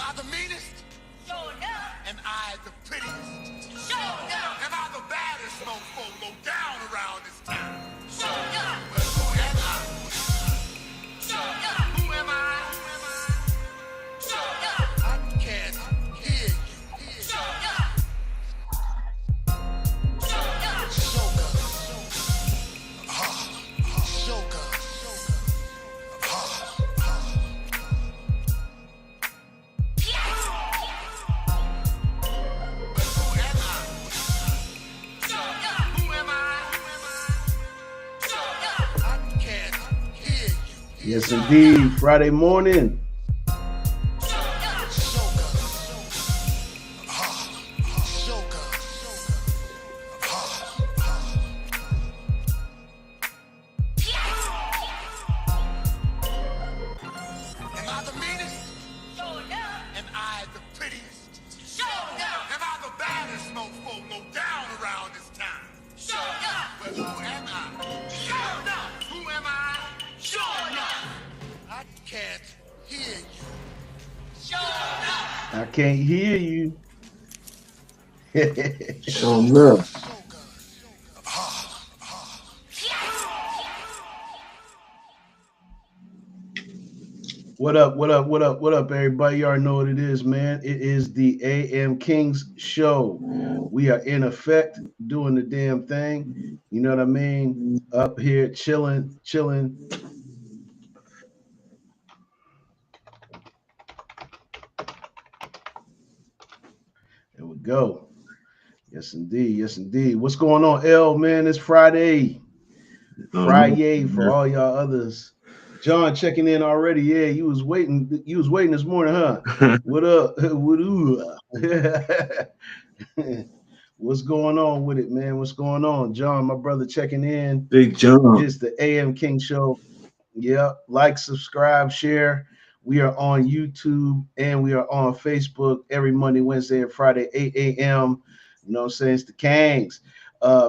I the meanest? Sure enough. Am I the prettiest? Sure enough. Am I the baddest mofo low down around this town? Sure enough. Well, who am I? Sure enough. Who am I? Sure enough. I can't hear you. Sure enough. Sure enough. Sugar. Sugar. Yes, indeed. Friday morning. Am I the meanest? Sure enough. Am I the prettiest? Sure enough. Am I the baddest mofo low down around this town? Sure enough. Well, who am I? Sure enough. Who am I? Sure enough. I can't hear you. Sure enough. I can't hear you. Sure enough. What up, what up, what up, what up, everybody? You already know what it is, man. It is the AM Kings show. We are in effect doing the damn thing. You know what I mean? Up here chilling. There we go. Yes, indeed. Yes, indeed. What's going on, L, man? It's Friday. Friday for all y'all others. John checking in already. Yeah, you was waiting. You was waiting this morning, huh? What up? What's going on with it, man? What's going on? John, my brother, checking in. Big John. It's the AM King Show. Yeah, like, subscribe, share. We are on YouTube and we are on Facebook every Monday, Wednesday, and Friday, 8 a.m. You know what I'm saying? It's the Kangs.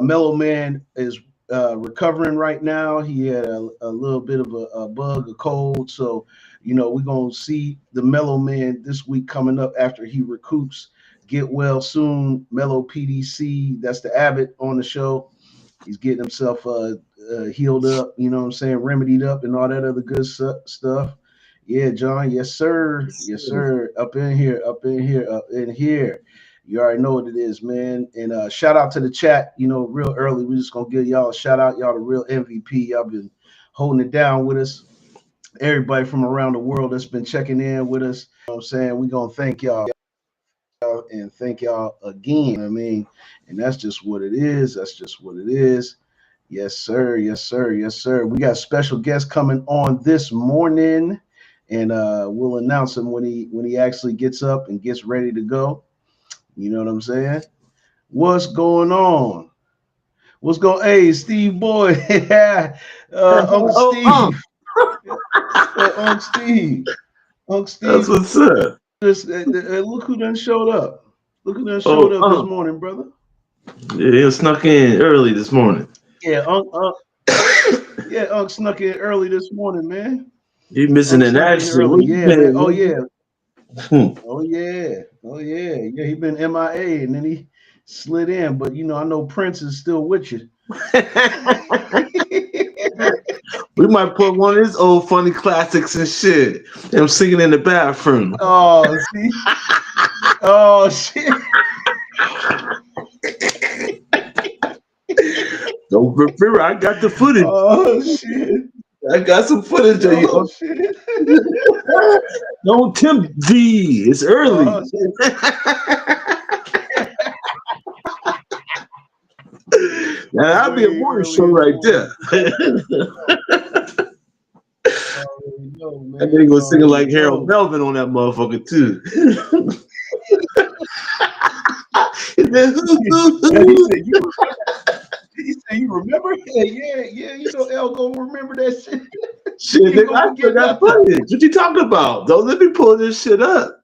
Mellow Man is recovering right now. He had a little bit of a bug, a cold. So, you know, we're going to see the Mellow Man this week coming up after he recoups. Get well soon. Mello PDC, that's the Abbott on the show. He's getting himself healed up, you know what I'm saying, remedied up and all that other good stuff. Yeah, John. Yes, sir. Yes, sir. Up in here. You already know what it is, man. And shout out to the chat, you know, real early. We're just going to give y'all a shout out. Y'all the real MVP. Y'all been holding it down with us. Everybody from around the world that's been checking in with us. You know what I'm saying? We're going to thank y'all and thank y'all again. I mean, and that's just what it is. That's just what it is. Yes, sir. Yes, sir. Yes, sir. We got special guests coming on this morning, and we'll announce him when he actually gets up and gets ready to go. You know what I'm saying? What's going on? What's going? Hey, Steve Boy, Uncle Steve, Uncle Steve, Uncle Steve. That's what's up. Look who done showed up. Look who done showed up this morning, brother. Yeah, he snuck in early this morning. Yeah, Unc snuck in early this morning, man. You missing an action? Yeah, man. Oh yeah. Oh yeah. Yeah, he been MIA and then he slid in. But you know, I know Prince is still with you. We might put one of his old funny classics and shit. Him singing in the bathroom. Oh, see? Oh shit. Don't remember, I got the footage. Oh shit. I got some footage of you. Shit. Don't tempt thee. It's early. Oh, Now that'll be a morning show right there. I think he was singing like Harold Melvin on that motherfucker too. He said, "You remember?" Yeah. You know, El gonna remember that shit. Shit, nigga, I still got footage. What you talking about? Don't let me pull this shit up.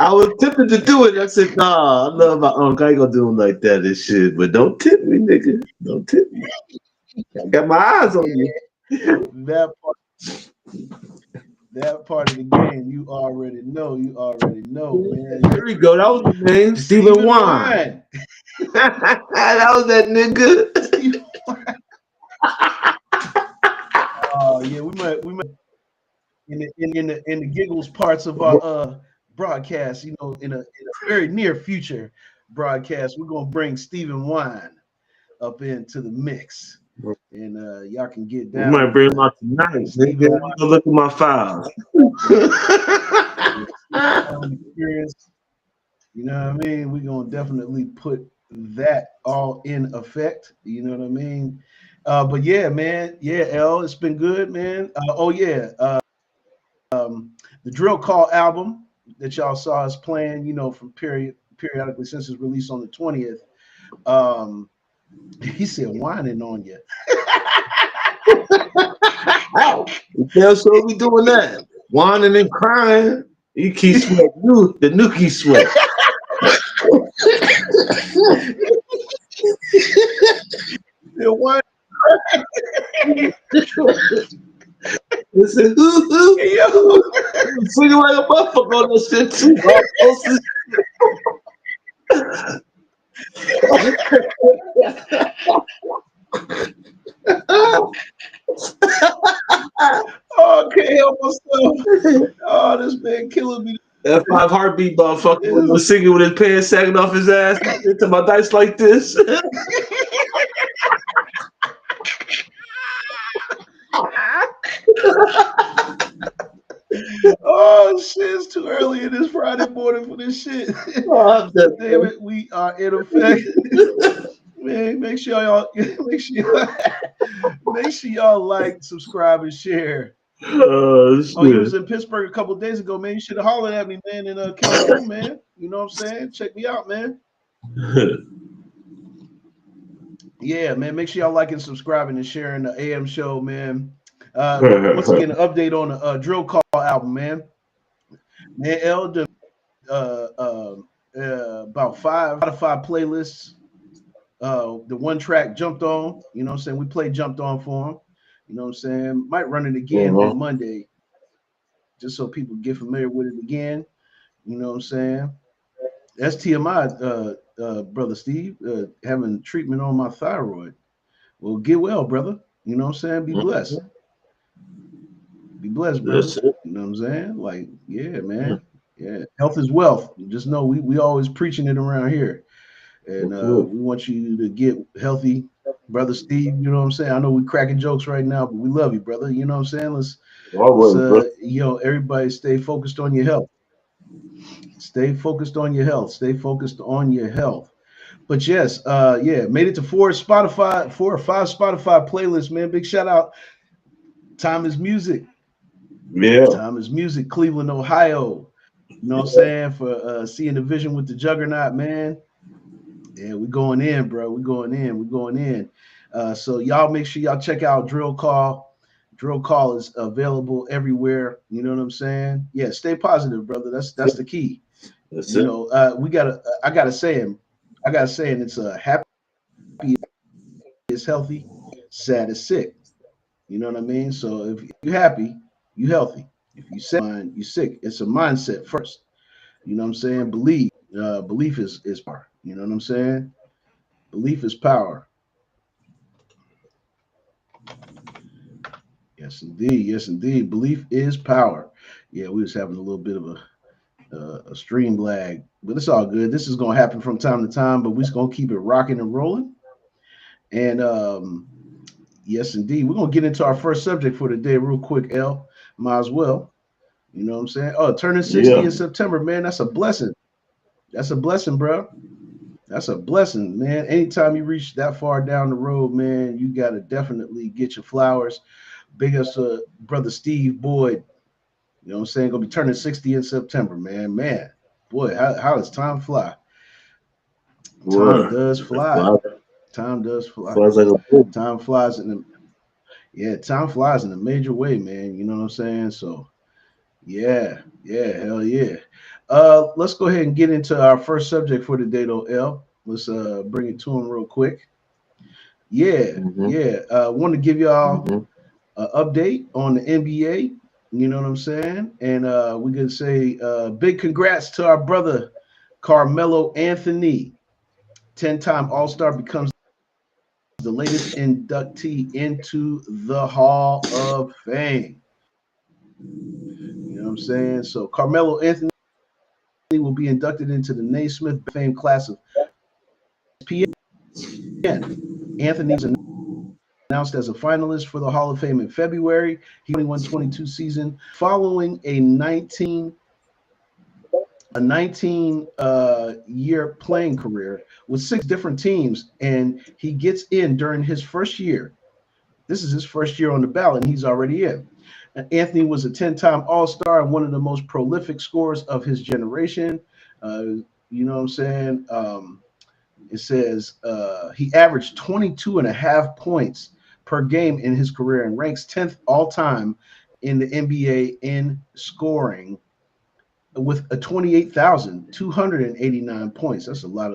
I was tempted to do it. I said, "Nah, I love my uncle. I ain't gonna do him like that and shit." But don't tip me, nigga. Don't tip me. I got my eyes on you. That part. That part of the game, you already know. You already know, man. There we go. That was the name, Stephen Stephen Wine. Wine. That was that nigga. Stephen Wine. Oh yeah, we might in the giggles parts of our broadcast, in a very near future broadcast, we're gonna bring Stephen Wine up into the mix, and y'all can get We down might with bring him out tonight. Stephen Nigga, Wine go look at my files. experience. You know what I mean? We're gonna definitely put that all in effect. You know what I mean? But yeah, man, yeah, L, it's been good, man. Oh yeah, the Drill Call album that y'all saw us playing, from periodically since its release on the 20th. Um, he said whining on you. Yeah, so we doing that. Whining and crying. You keep sweat. The nookie sweat. The one, Listen, hoo. yo, Singing like a motherfucker on that shit too. All close oh, I can't help myself. Oh, this man killing me. that 5 heartbeat motherfucker was singing with his pants sagging off his ass into my dice like this. Oh shit, it's too early in this Friday morning for this shit. Oh, Damn it, we are in effect. Man, make sure y'all make sure y'all like, subscribe, and share. oh, Oh, you was shit. in Pittsburgh a couple of days ago, man. You should have hollered at me, man, and came through, man. You know what I'm saying? Check me out, man. Yeah, man. Make sure y'all like and subscribing and sharing the AM show, man. Once again, an update on the Drill Call album, man. Man, L done, about 5 out of 5 playlists. The one track Jumped On, you know what I'm saying? We played Jumped On for him. You know what I'm saying? Might run it again on Monday, just so people get familiar with it again. You know what I'm saying? That's TMI, brother Steve, having treatment on my thyroid. Well, get well, brother. You know what I'm saying? Be blessed. Be blessed, brother. That's it. You know what I'm saying? Like, yeah, man. Yeah. Health is wealth. Just know we always preaching it around here. And we want you to get healthy, brother Steve. You know what I'm saying? I know we cracking jokes right now, but we love you, brother. You know what I'm saying? Let's Always, bro. everybody stay focused on your health. Stay focused on your health. Stay focused on your health. But yes, yeah, made it to 4 or 5 Spotify playlists, man. Big shout out. Time is music. Yeah. Time is music. Cleveland, Ohio. You know what I'm saying? For seeing the vision with the juggernaut, man. Yeah, we going in, bro. We going in. We going in. So y'all make sure y'all check out Drill Call. Drill Call is available everywhere. You know what I'm saying? Yeah, stay positive, brother. That's the key. That's You it. know, I gotta say him. It's happy is healthy, sad is sick. You know what I mean? So if you're happy, you healthy. If you sad, you sick. It's a mindset first. You know what I'm saying? Belief is power. You know what I'm saying? Belief is power. Yes, indeed. Yes, indeed. Belief is power. Yeah, we was having a little bit of a stream lag, but it's all good. This is gonna happen from time to time, but we're just gonna keep it rocking and rolling. And yes, indeed, we're gonna get into our first subject for today, real quick. L, might as well. You know what I'm saying? Oh, turning 60 Yeah. in September, man. That's a blessing. That's a blessing, bro. That's a blessing, man. Anytime you reach that far down the road, man, you gotta definitely get your flowers. Big us brother Steve Boyd. You know what I'm saying? Gonna be turning 60 in September, man. Man, boy, how does time fly? Time Word. does fly. Flies, Time does fly. flies like a boom. Time flies in the Yeah, time flies in a major way, man. You know what I'm saying? So yeah, yeah, hell yeah. Let's go ahead and get into our first subject for today, though, L. Let's bring it to him real quick. Yeah, Mm-hmm. yeah. Want to give y'all Mm-hmm. an update on the NBA. You know what I'm saying? And we could say big congrats to our brother Carmelo Anthony, 10-time All-Star, becomes the latest inductee into the Hall of Fame. You know what I'm saying? So Carmelo Anthony will be inducted into the Naismith Fame class of ESPN. Anthony's announced as a finalist for the Hall of Fame in February. He 21-22 season following a 19 year playing career with 6 different teams, and he gets in during his first year. This is his first year on the ballot, and he's already in. Anthony was a 10-time All-Star and one of the most prolific scorers of his generation. You know what I'm saying? It says he averaged 22 and a half points per game in his career and ranks 10th all-time in the NBA in scoring with a 28,289 points. That's a lot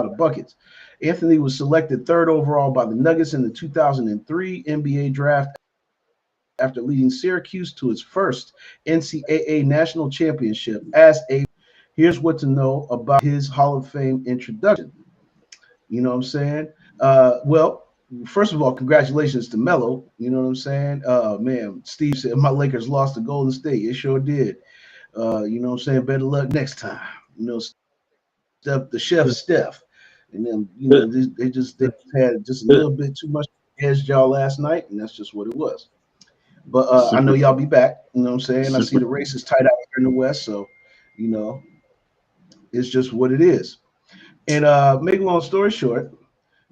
of buckets. Anthony was selected 3rd overall by the Nuggets in the 2003 NBA draft after leading Syracuse to its first NCAA national championship as a. Here's what to know about his Hall of Fame introduction. You know what I'm saying? Well, first of all, congratulations to Mello. You know what I'm saying? Man, Steve said my Lakers lost to Golden State. It sure did. You know what I'm saying? Better luck next time. You know, Steph, the chef Steph. And then, you know, they had just a little bit too much edge y'all last night, and that's just what it was. But I know y'all be back. You know what I'm saying? I see the race is tight out here in the West, so you know, it's just what it is. And make a long story short,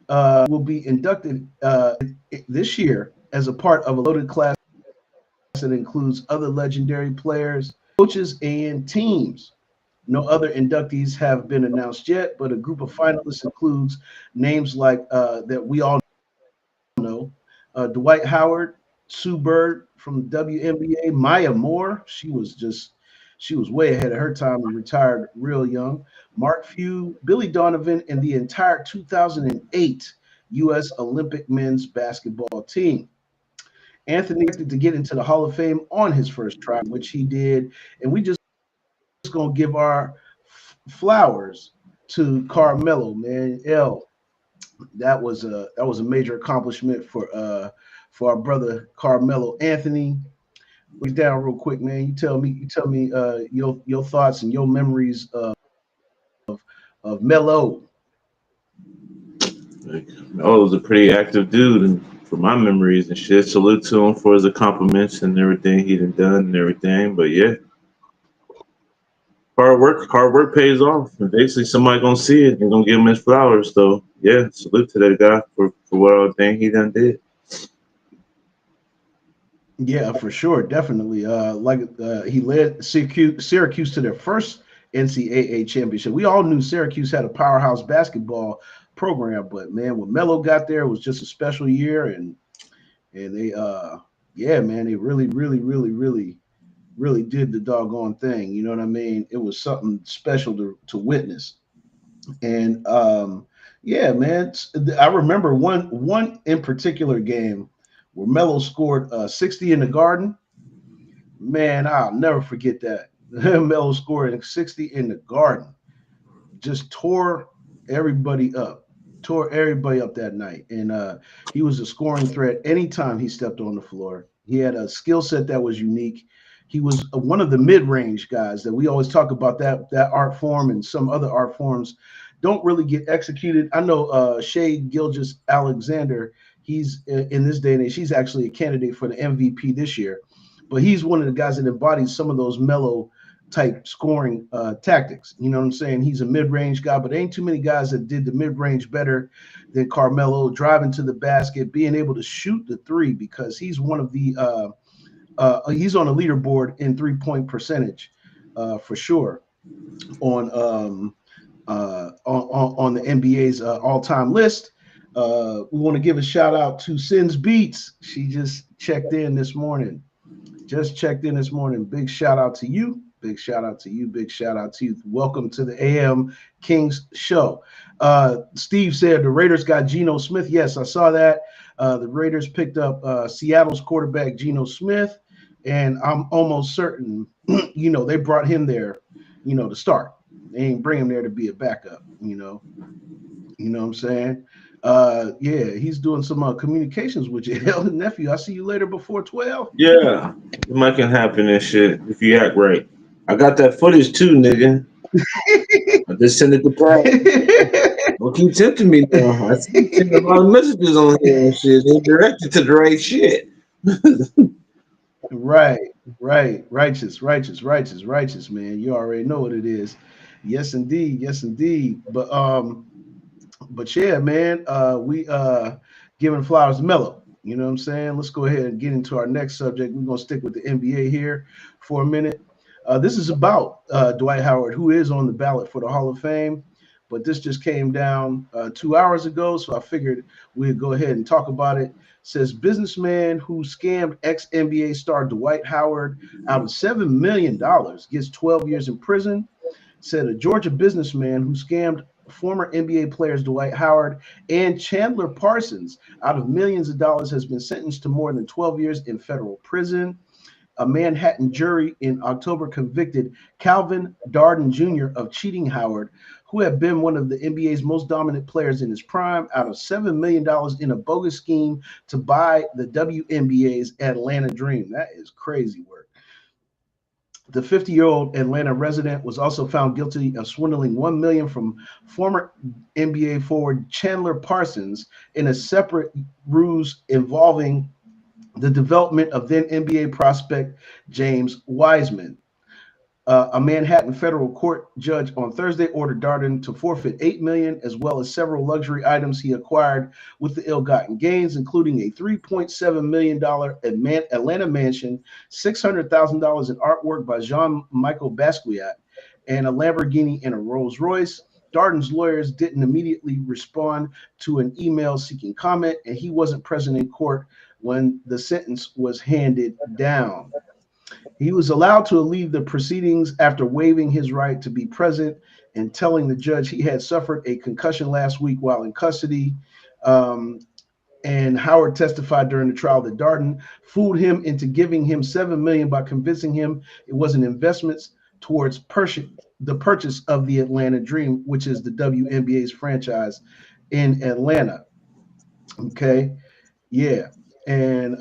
will be inducted this year as a part of a loaded class that includes other legendary players, coaches, and teams. No other inductees have been announced yet, but a group of finalists includes names like that we all know: Dwight Howard, Sue Bird from the WNBA, Maya Moore. She was way ahead of her time and retired real young. Mark Few, Billy Donovan, and the entire 2008 U.S. Olympic men's basketball team. Anthony expected to get into the Hall of Fame on his first try, which he did, and we just gonna give our flowers to Carmelo, man. That was a major accomplishment for our brother Carmelo Anthony. Look down real quick, man. You tell me your thoughts and your memories of Mello. Like, oh, was a pretty active dude, and for my memories and shit, salute to him for his accomplishments and everything he done and everything. But yeah, hard work pays off. And basically, somebody gonna see it and gonna give him his flowers. So yeah, salute to that guy for what all thing he done did. Yeah, for sure, definitely. He led Syracuse to their first NCAA championship. We all knew Syracuse had a powerhouse basketball program, but man, when Melo got there, it was just a special year, and they yeah, man, they really did the doggone thing. You know what I mean? It was something special to witness. And yeah, man, I remember one in particular game where Melo scored 60 in the Garden. Man, I'll never forget that. Melo scored 60 in the Garden, just tore everybody up that night. And he was a scoring threat anytime he stepped on the floor. He had a skill set that was unique. He was one of the mid-range guys that we always talk about, that art form, and some other art forms don't really get executed. I know Shea Gilgis Alexander, he's in this day and age, he's actually a candidate for the MVP this year, but he's one of the guys that embodies some of those Mellow type scoring tactics. You know what I'm saying? He's a mid-range guy, but ain't too many guys that did the mid-range better than Carmelo, driving to the basket, being able to shoot the three, because he's one of the he's on a leaderboard in 3-point percentage for sure on the NBA's all-time list. We want to give a shout out to Sins Beats. She just checked in this morning. Big shout out to you. Big shout out to you. Big shout out to you. Welcome to the AM Kings show. Steve said the Raiders got Geno Smith. Yes, I saw that. The Raiders picked up Seattle's quarterback Geno Smith. and I'm almost certain, they brought him there, to start. They ain't bring him there to be a backup. You know what I'm saying? Yeah, he's doing some communications with your elder nephew. I see you later before 12. Yeah, it might can happen and shit if you act right. I got that footage too, nigga. I just sent it to Pat. Don't keep tempting me now. I see you sending a lot of messages on here and shit. They directed to the right shit. Right, right, righteous, righteous, righteous, righteous, man. You already know what it is. Yes, indeed, yes, indeed. But yeah, man, we giving flowers to Mello. You know what I'm saying? Let's go ahead and get into our next subject. We're gonna stick with the NBA here for a minute. This is about Dwight Howard, who is on the ballot for the Hall of Fame. But this just came down 2 hours ago, so I figured we'd go ahead and talk about it. Says businessman who scammed ex NBA star Dwight Howard out of $7 million gets 12 years in prison. Said a Georgia businessman who scammed former NBA players Dwight Howard and Chandler Parsons out of millions of dollars has been sentenced to more than 12 years in federal prison. A Manhattan jury in October convicted Calvin Darden Jr. of cheating Howard, who had been one of the NBA's most dominant players in his prime, out of $7 million in a bogus scheme to buy the WNBA's Atlanta Dream. That is crazy work. The 50-year-old Atlanta resident was also found guilty of swindling $1 million from former NBA forward Chandler Parsons in a separate ruse involving the development of then NBA prospect James Wiseman. A Manhattan federal court judge on Thursday ordered Darden to forfeit $8 million, as well as several luxury items he acquired with the ill-gotten gains, including a $3.7 million Atlanta mansion, $600,000 in artwork by Jean-Michel Basquiat, and a Lamborghini and a Rolls Royce. Darden's lawyers didn't immediately respond to an email seeking comment, and he wasn't present in court when the sentence was handed down. He was allowed to leave the proceedings after waiving his right to be present and telling the judge he had suffered a concussion last week while in custody. And Howard testified during the trial that Darden fooled him into giving him $7 million by convincing him it was an investment towards the purchase of the Atlanta Dream, which is the WNBA's franchise in Atlanta. Okay, yeah, and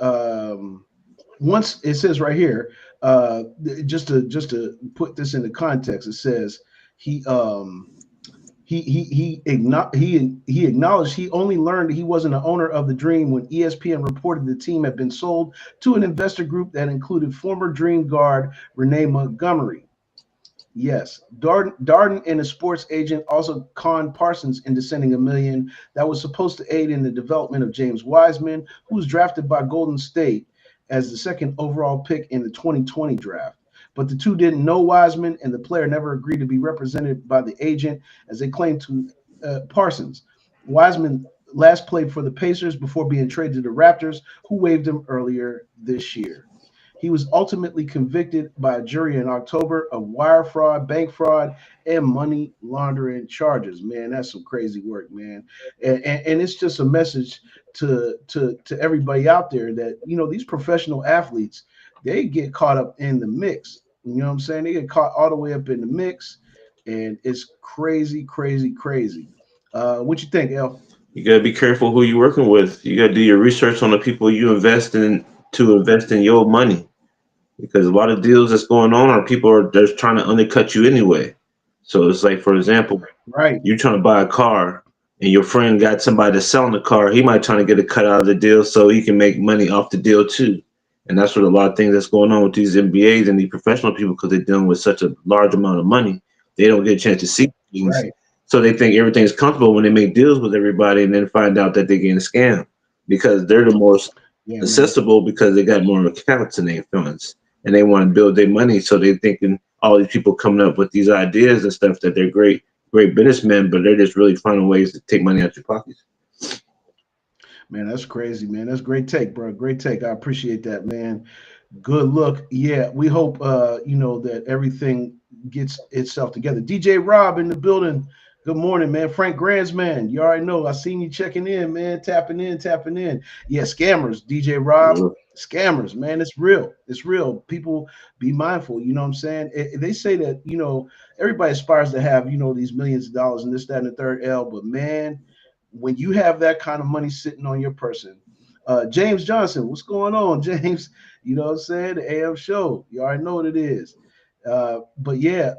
once it says right here, uh, just to put this into context, it says he he acknowledged he only learned he wasn't an owner of the Dream when ESPN reported the team had been sold to an investor group that included former Dream guard Renee Montgomery. Yes, Darden and a sports agent also conned Parsons into sending $1 million that was supposed to aid in the development of James Wiseman, who was drafted by Golden State as the second overall pick in the 2020 draft. But the two didn't know Wiseman, and the player never agreed to be represented by the agent, as they claimed to Parsons. Wiseman last played for the Pacers before being traded to the Raptors, who waived him earlier this year. He was ultimately convicted by a jury in October of wire fraud, bank fraud, and money laundering charges. Man, that's some crazy work, man. And it's just a message to everybody out there that these professional athletes, they get caught up in the mix. You know what I'm saying? They get caught all the way up in the mix, and it's crazy, crazy, crazy. What you think, El? You gotta be careful who you're working with. You gotta do your research on the people you invest in to invest in your money. Because a lot of deals that's going on are people are just trying to undercut you anyway. So it's like, for example, Right, you're trying to buy a car and your friend got somebody that's selling the car. He might try to get a cut out of the deal so he can make money off the deal too. And that's what a lot of things that's going on with these MBAs and these professional people because they're dealing with such a large amount of money. They don't get a chance to see things. right. So they think everything's comfortable when they make deals with everybody and then find out that they're getting scammed because they're the most Yeah, man. accessible because they got more accounts in their funds and they want to build their money. So they're thinking all these people coming up with these ideas and stuff that they're great businessmen, but they're just really finding ways to take money out your pockets. Man, that's crazy, man. That's great take, bro. Great take. I appreciate that, man. Good look. Yeah, we hope that everything gets itself together. DJ Rob in the building. Good morning, man. Frank Grandsman. You already know. I seen you checking in, man. Tapping in, tapping in. Yeah, scammers, DJ Rob. Scammers, man. It's real. It's real. People be mindful. You know what I'm saying? They say that, everybody aspires to have, these millions of dollars and this, that, and the third L. But man, when you have that kind of money sitting on your person, James Johnson, what's going on, James? You know what I'm saying? The AM show. You already know what it is. But yeah,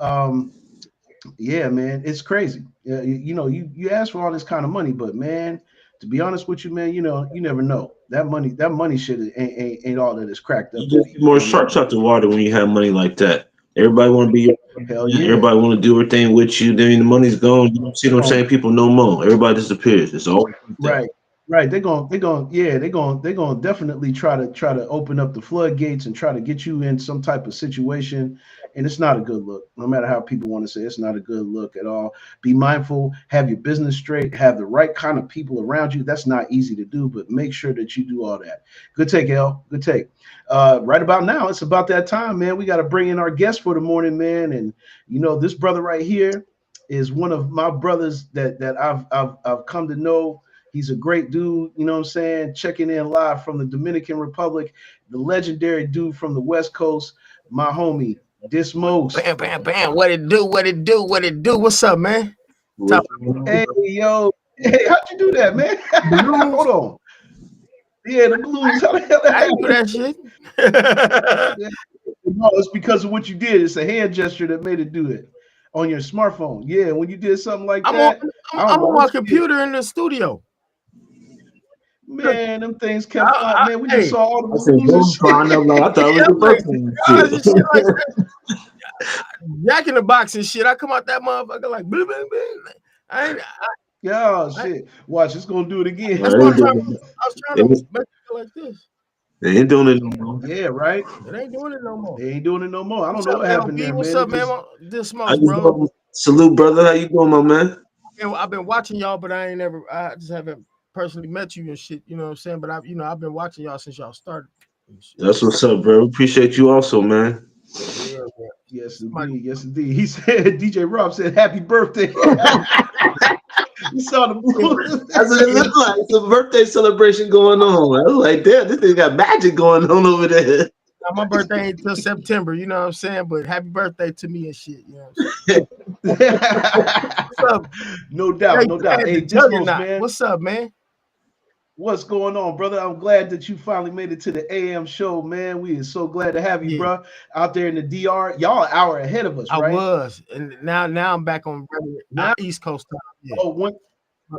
yeah, man, it's crazy. You ask for all this kind of money, but man, to be honest with you, man, you never know. That money shit ain't all that it's cracked up You to just be. get more sharks out the water when you have money like that. Everybody want to be your Hell friend. yeah. Everybody want to do everything with you. Then the money's gone. You don't see what I'm Oh, saying? People no more. Everybody disappears. It's always like that. right. Right. They're gonna definitely try to open up the floodgates and try to get you in some type of situation. And it's not a good look. No matter how people want to say, it's not a good look at all. Be mindful, have your business straight, have the right kind of people around you. That's not easy to do, but make sure that you do all that. Good take, L. Good take. Right about now, it's about that time, man. We got to bring in our guest for the morning, man. And this brother right here is one of my brothers that I've come to know. He's a great dude, you know what I'm saying? Checking in live from the Dominican Republic, the legendary dude from the West Coast, my homie, Dismos. Bam, bam, bam. What it do? What it do? What it do? What's up, man? Top Hey, yo. Hey, how'd you do that, man? balloons. Hold on. Yeah, the blues. How the hell that I ain't do happened? that shit. Yeah. No, it's because of what you did. It's a hand gesture that made it do it on your smartphone. Yeah, when you did something like I'm on. that, I don't I'm know on my what you did. computer in the studio. Man, them things kept up. Man, we just Hey, saw all the I said, balloons and boom, shit. flying up like I thought it was yeah, your I'm like, birthday and cigars and shit like shit. that. Jack in the box and shit. I come out that motherfucker like, blah, blah, blah. I ain't. Yeah, I, shit. Watch, it's gonna do it again. that's Well, what they I'm ain't trying. doing I was trying it. to make it like this. They ain't doing it no more. Yeah, right. It ain't doing it no more. They ain't doing it no more. I don't What's know up, what happened LB? there, What's man. up, It man? just This I smokes, just bro. want to salute, brother. How you doing, my man? And I've been watching y'all, but I just haven't personally met you and shit. You know what I'm saying? But I've been watching y'all since y'all started. And shit. That's what's up, bro. Appreciate you also, man. Yeah, man. yes, Somebody, indeed. Yes, indeed. He said DJ Rob said happy birthday. He saw the blue. That's what it looked like. It's a birthday celebration going on. I was like, damn, this thing got magic going on over there. now, my birthday ain't till September. You know what I'm saying? But happy birthday to me and shit. You know what I'm saying? What's up? No Hey, doubt, no doubt. the Hey, Dismos, juggernaut. man. What's up, man? What's going on, brother? I'm glad that you finally made it to the AM show, man. We are so glad to have you, Yeah, bro. Out there in the DR. Y'all an hour ahead of us, I right? was, and now I'm back on Now, East Coast time. Yeah.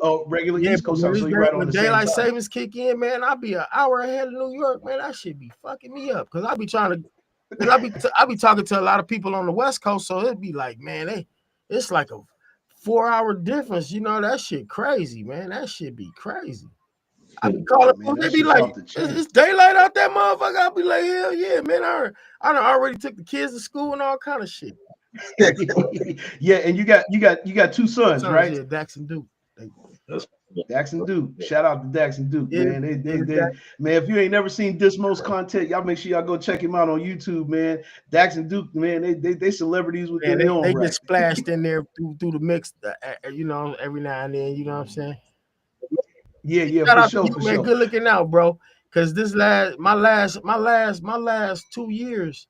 oh, regular Yeah, East but Coast time. So you're day, right on when the same daylight time. savings kick in, man, I'll be an hour ahead of New York, man. That shit be fucking me up because I be trying to, cause I be talking to a lot of people on the West Coast, so it'd be like, man, it's like a 4 hour difference. You know that shit crazy, man. That shit be crazy. I be calling Man, them, they that be shit's like, off the it's chain. daylight out that motherfucker. I'll be like, hell yeah, man. I done already took the kids to school and all kind of shit. Yeah, and you got two sons, Sons, right? yeah, Dax and Duke. They, Dax and Duke. Shout out to Dax and Duke, yeah, man. yeah, Man, if you ain't never seen Dismos content, y'all make sure y'all go check him out on YouTube, man. Dax and Duke, man, they celebrities man, within their own they get right. splashed in there through the mix, you know, every now and then. You know what I'm saying? Yeah, yeah, Shout for out to sure, you, for man. sure. Good looking out, bro. Cause this my last 2 years,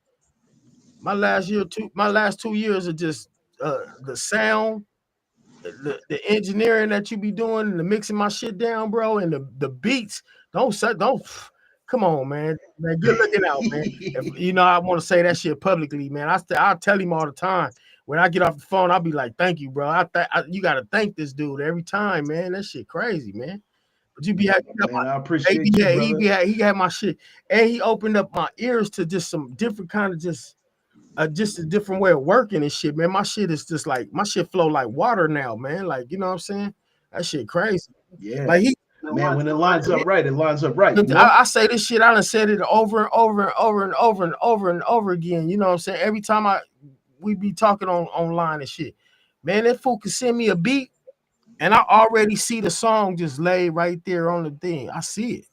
my last 2 years are just the sound, the engineering that you be doing, and the mixing my shit down, bro, and the beats. Don't come on, man. Man, good looking out, man. If you know, I want to say that shit publicly, man. I'll tell him all the time. When I get off the phone, I'll be like, "Thank you, bro. You got to thank this dude every time, man. That shit crazy, man." But you got my, Man, I appreciate you, brother. he had my shit, and he opened up my ears to just some different kind of just a different way of working and shit, man. My shit is just like my shit flow like water now, man. Like you know what I'm saying? That shit crazy. Yeah. Like Man, when it lines up right, it lines up right, you know? I say this shit, I done said it over and over and over and over and over and over again. You know what I'm saying? Every time we be talking online and shit. Man, that fool can send me a beat and I already see the song just laid right there on the thing. I see it.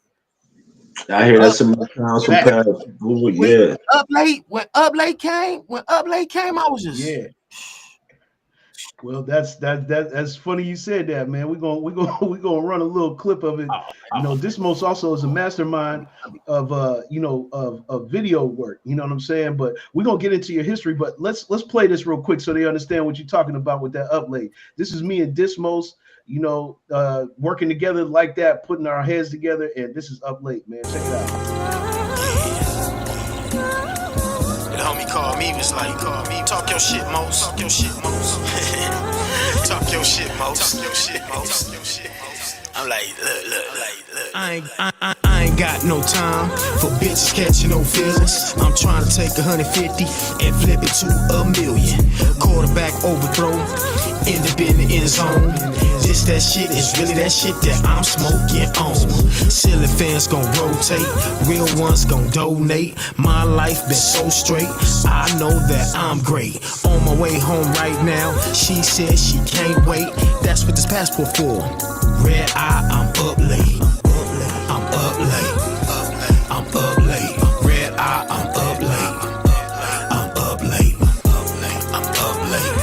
I hear that Up, some sounds from Fact. past people. when Yeah. when up late came, I was just Yeah. Well, that's funny you said that, man. We're gonna run a little clip of it. You know, Dismos also is a mastermind of of video work. You know what I'm saying? But we're gonna get into your history. But let's play this real quick so they understand what you're talking about with that uplay. This is me and Dismos, working together like that, putting our heads together, and this is up late, man. Check it out. The homie called me, was like, talk your shit, Mos. Talk your shit, Mos. Talk your shit, Mos. Talk your shit, Mos. I'm like, look. I ain't got no time for bitches catching no feelings. I'm trying to take 150 and flip it to $1 million. Quarterback overthrow, end up in the end zone. This that shit is really that shit that I'm smoking on. Silly fans gon' rotate, real ones gon' donate. My life been so straight, I know that I'm great. On my way home right now, she said she can't wait. That's what this passport for. Red eye, I'm up late. I'm up late. I'm up late. Red eye, I'm up late. I'm up late. I'm up late.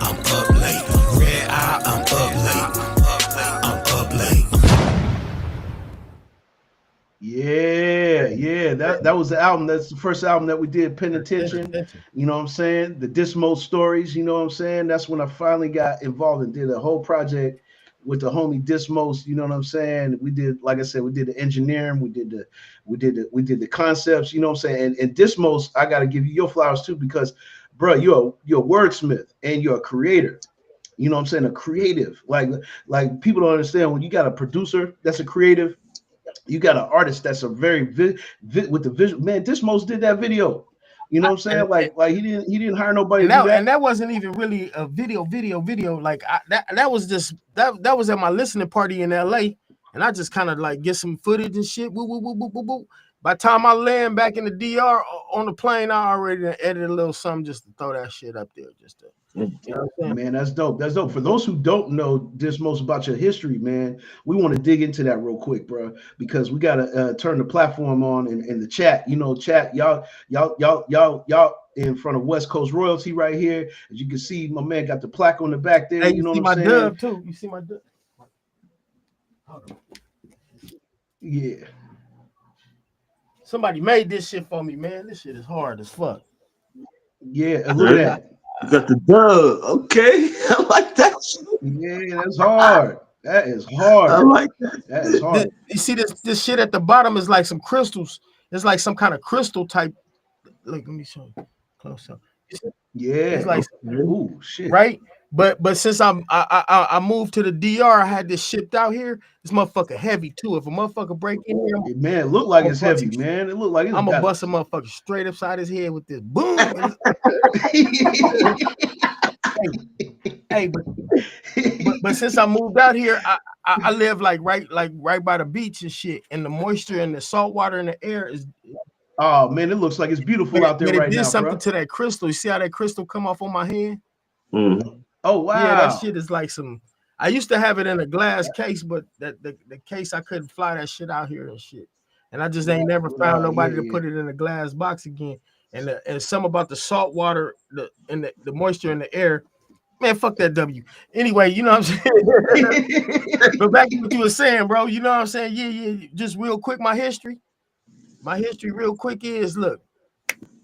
I'm up late. Red eye, I'm up late. I'm up late. Yeah. That was the album. That's the first album that we did, Penitentiary. You know what I'm saying? The Dismo stories, you know what I'm saying? That's when I finally got involved and did a whole project with the homie Dismos, you know what I'm saying? We did, like I said, we did the engineering, we did the concepts, you know what I'm saying? And Dismos, I gotta give you your flowers too, because bro, you're a wordsmith and you're a creator. You know what I'm saying? A creative. Like people don't understand, when you got a producer that's a creative, you got an artist that's a very with the visual. Man, Dismos did that video. You know what I'm saying? Like he didn't hire nobody to do that. And that wasn't even really a video. Like that was just that was at my listening party in LA, and I just kind of like get some footage and shit. Woo, woo, woo, woo, woo, woo. By the time I land back in the DR on the plane, I already edited a little something just to throw that shit up there. Just to, you know what I'm saying? Man, that's dope. That's dope. For those who don't know this most about your history, man, we want to dig into that real quick, bro, because we gotta turn the platform on in the chat. You know, chat, y'all in front of West Coast royalty right here. As you can see, my man got the plaque on the back there. Hey, you know see what I'm my saying? dub too. You see my dub? Yeah. Somebody made this shit for me, man. This shit is hard as fuck. Yeah, look at that. You got the dub. Okay. I like that shit. Yeah, that's hard. That is hard. I like that. That is hard. You see this shit at the bottom is like some crystals. It's like some kind of crystal type. Look, let me show you close up. Yeah. It's like, ooh, shit. Right? But since I moved to the DR, I had this shipped out here. This motherfucker heavy too. If a motherfucker break in here, Man, it look like it's heavy, man. It look like it's I'm gonna bust a motherfucker straight upside his head with this boom. Hey, but since I moved out here, I live like right by the beach and shit, and the moisture and the salt water in the air is. Oh man, it looks like it's beautiful out there right now. It did something to that crystal. You see how that crystal come off on my hand? Mm-hmm. Oh wow! Yeah, that shit is like some. I used to have it in a glass case, but the case I couldn't fly that shit out here and shit, and I just ain't never found nobody to put it in a glass box again. And some about the salt water, the moisture in the air. Man, fuck that W. Anyway, you know what I'm saying? But back to what you were saying, bro. You know what I'm saying? Yeah. Just real quick, my history. My history real quick is, look,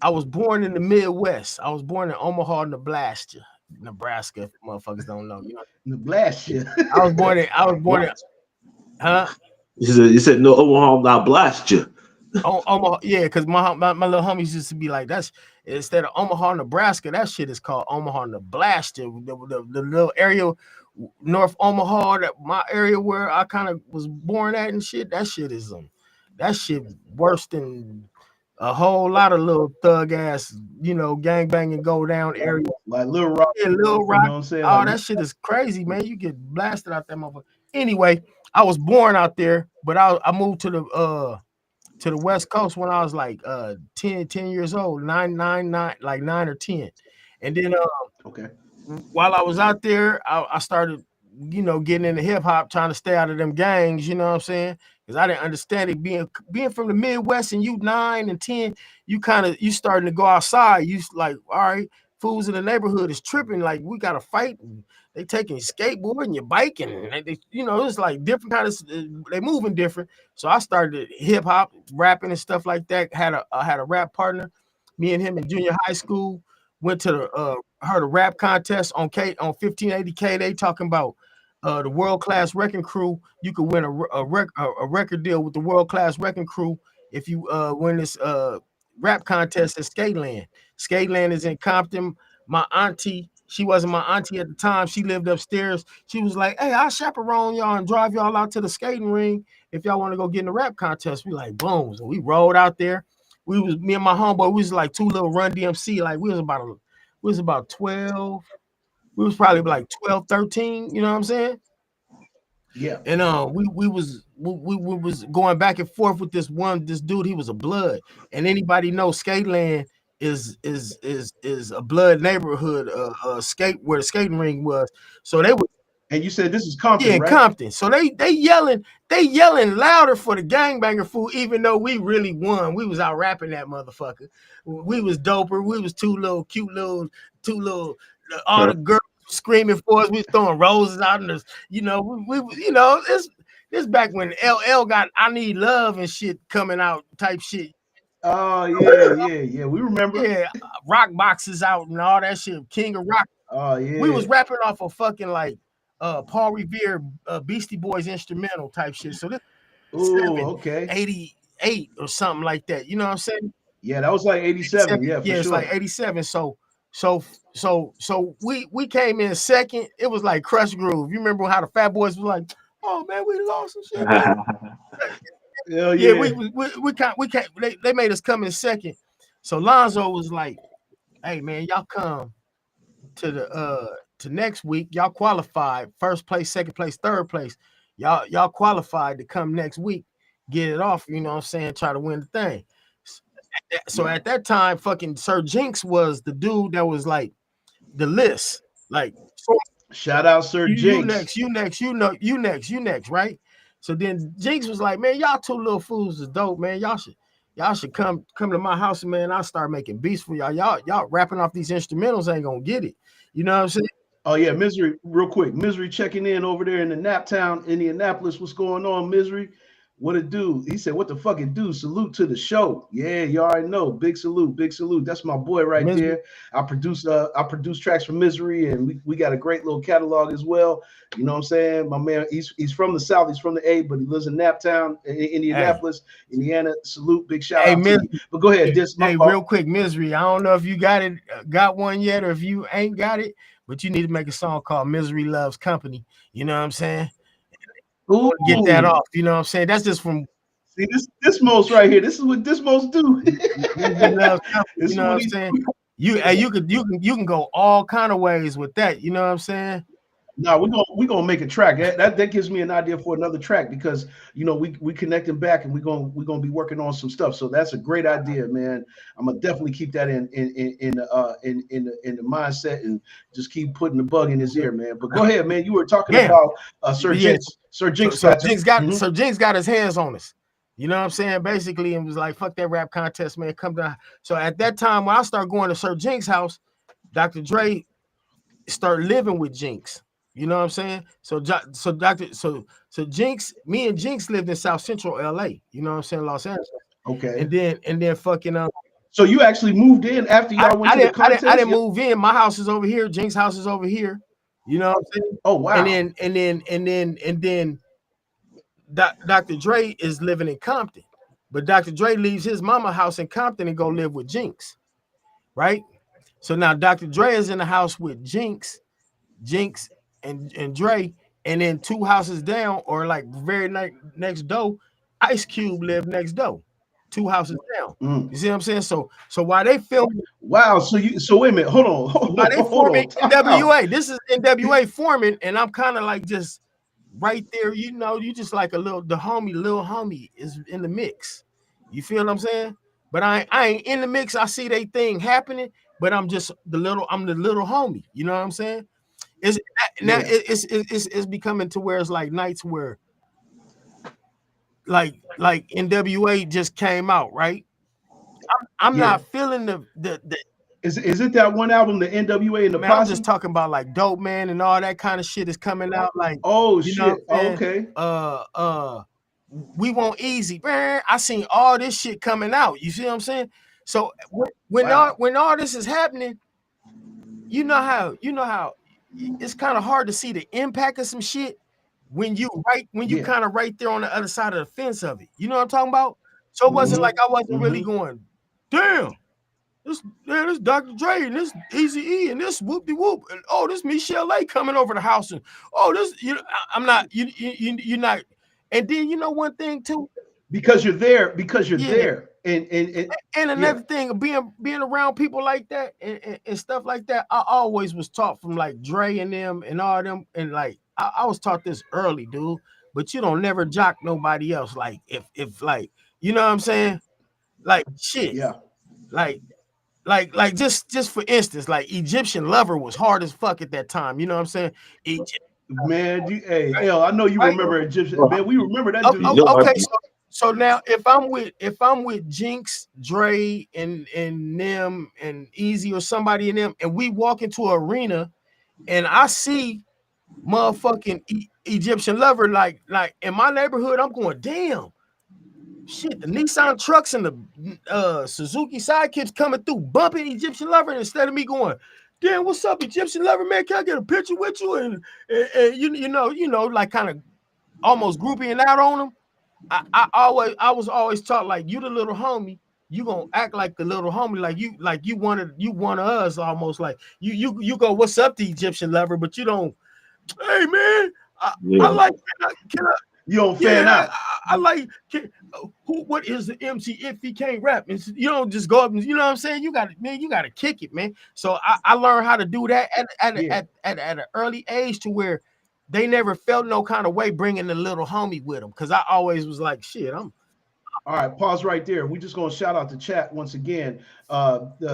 I was born in the Midwest. I was born in Omaha, Nebraska, if motherfuckers don't know. You know? Nebraska. I was born in, huh? You said no, Omaha, I'll blast you. Omaha, yeah, because my little homies used to be like, that's instead of Omaha, Nebraska, that shit is called Omaha, Nebraska. The little area North Omaha, my area where I kind of was born at and shit, that shit is that shit worse than a whole lot of little thug ass, gang banging go down area. Like Little Rock. Yeah, Little Rock. You know what I'm saying? Oh, that shit is crazy, man. You get blasted out that motherfucker. Anyway, I was born out there, but I moved to the West Coast when I was like 10 years old, 9 or 10. And then okay. While I was out there, I started, getting into hip hop, trying to stay out of them gangs, you know what I'm saying? Because I didn't understand it. Being from the Midwest and you 9 and 10, you starting to go outside. You like, all right, fools in the neighborhood is tripping. Like we got to fight. And they taking skateboard and your bike and they, you know, it's like different kind of. They moving different. So I started hip hop, rapping and stuff like that. I had a rap partner. Me and him in junior high school went to the heard a rap contest on 1580K. They talking about the world class wrecking crew. You could win a record deal with the world class wrecking crew if you win this rap contest at Skateland. Skateland is in Compton. My auntie, she wasn't my auntie at the time. She lived upstairs. She was like, "Hey, I'll chaperone y'all and drive y'all out to the skating ring if y'all want to go get in the rap contest." We like, boom. So we rolled out there. We was me and my homeboy. We was like two little Run DMC. Like we was about 12. We was probably like 12, 13. You know what I'm saying? Yeah. And we was going back and forth with this dude. He was a blood, and anybody know Skateland is a blood neighborhood, skate where the skating ring was. So they were And you said this is Compton, in right? Compton. So they yelling louder for the gangbanger fool, even though we really won. We was out rapping that motherfucker. We was doper. We was two little all the girls screaming for us. We was throwing roses out in the, you know, we you know, this back when LL got I Need Love and shit coming out type shit. Oh yeah. We remember. Yeah, rock boxes out and all that shit. King of Rock. Oh We was yeah. rapping off of fucking like Paul Revere Beastie Boys instrumental type shit. So this Oh, 7, okay. 88 or something like that. You know what I'm saying? Yeah, that was like 87. Yeah, for Yeah, it's like sure. 87. So we came in second. It was like Crush Groove. You remember how the Fat Boys was like, "Oh man, we lost and shit, man." Hell Yeah, yeah. we can't they made us come in second. So Lonzo was like, "Hey man, y'all come to next week. Y'all qualified first place, second place, third place. Y'all qualified to come next week, get it off, you know what I'm saying, try to win the thing." So Yeah. at that time, fucking Sir Jinx was the dude that was like the list. Like, so Shout out Sir you Jinx. next, you next, you next, right? So then Jinx was like, "Man, y'all two little fools is dope, man. Y'all should come to my house, man. I'll start making beats for y'all. Y'all rapping off these instrumentals ain't gonna get it. You know what I'm saying?" Oh yeah, Misery, real quick. Misery checking in over there in the Naptown, Indianapolis. What's going on, Misery? What it do? He said, "What the fuck it do?" Salute to the show. Yeah, you already know. Big salute, big salute. That's my boy right Misery. there. I produce tracks for Misery, and we got a great little catalog as well. You know what I'm saying? My man, he's from the South, he's from the A, but he lives in Naptown, Indianapolis, Indiana. Salute, big shout Hey, out to you. But go ahead, this my hey, fault. real quick, Misery. I don't know if you got one yet, or if you ain't got it, but you need to make a song called "Misery Loves Company." You know what I'm saying? Get that Ooh, off. You know what I'm saying? That's just from see this most right here. This is what this most do. Misery Loves Company. This You is know what what I'm he saying? do. You can go all kind of ways with that. You know what I'm saying? No, we're gonna make a track. That gives me an idea for another track because we connecting back and we're gonna be working on some stuff. So that's a great idea, man. I'm gonna definitely keep that in the mindset and just keep putting the bug in his ear, man. But go ahead, man. You were talking Yeah, about Sir but yeah. Jinx. Sir So Jinx got you. Mhm. Jinx got his hands on us. You know what I'm saying? Basically, and was like, "Fuck that rap contest, man. Come down." So at that time, when I started going to Sir Jinx' house, Dr. Dre started living with Jinx. You know what I'm saying? So Jinx, me and Jinx lived in South Central LA. You know what I'm saying? Los Angeles. Okay. And then fucking So you actually moved in after y'all went to the I contest? didn't move in. My house is over here. Jinx' house is over here. You know what I'm saying? Oh And wow. then Dr. Dre is living in Compton, but Dr. Dre leaves his mama house in Compton and go live with Jinx, right? So now Dr. Dre is in the house with Jinx and Dre, and then two houses down or like very next door, Ice Cube lived next door, two houses down. Mm. You see what I'm saying? So while they filming, Wow. So wait a minute. Hold on. while they Hold forming on. Time out. NWA, this is NWA forming, and I'm kind of like just right there, you know, you just like little homie is in the mix. You feel what I'm saying? But I ain't in the mix. I see they thing happening, but I'm the little homie. You know what I'm saying? It's now Yeah. it's becoming to where it's like nights where like NWA just came out, right? I'm Yeah. not feeling the Is it that one album, the NWA and the Man, I'm Posse? just talking about like Dope Man and all that kind of shit is coming out. Like, Oh you know shit. what I'm Oh, saying? okay. We Want Easy. Man, I seen all this shit coming out. You see what I'm saying? So Wow. when all this is happening, you know how it's kind of hard to see the impact of some shit when you Yeah. kind of right there on the other side of the fence of it. You know what I'm talking about? So it wasn't Mm-hmm. like I wasn't really Mm-hmm. going, damn, this Dr. Dre and this Easy E and this whoop de whoop and oh, this Michelle A coming over the house and oh, this I'm not you're not. And then you know one thing too, Because you're there. Because you're yeah. there. And And yeah. another thing of being around people like that and stuff like that, I always was taught from like Dre and them and all them, and like I was taught this early, dude. But you don't never jock nobody else. Like if like you know what I'm saying, like shit, Yeah. like just for instance, like Egyptian Lover was hard as fuck at that time. You know what I'm saying? Egypt, Man, hey, right? hell, I know you Right? remember Egyptian. Man, we remember that Oh, dude. oh, okay, so now if I'm with Jinx, Dre, and them and Easy or somebody in them, and we walk into an arena and I see motherfucking Egyptian Lover like in my neighborhood, I'm going, damn, shit, the Nissan trucks and the Suzuki sidekicks coming through, bumping Egyptian Lover, and instead of me going, damn, what's up, Egyptian Lover, man? Can I get a picture with you? And you know, like kind of almost grouping out on them. I was always taught like you the little homie, you gonna act like the little homie, like you one of us almost like you go, what's up, the Egyptian Lover, but you don't, hey man, I Yeah. like can I You don't fan yeah, out. I like what is the MC if he can't rap? You don't just go up and you know what I'm saying. You got man, you got to kick it, man. So I learned how to do that Yeah. at an early age to where they never felt no kind of way bringing the little homie with them because I always was like, shit, I'm All right, pause right there. We're just gonna shout out the chat once again.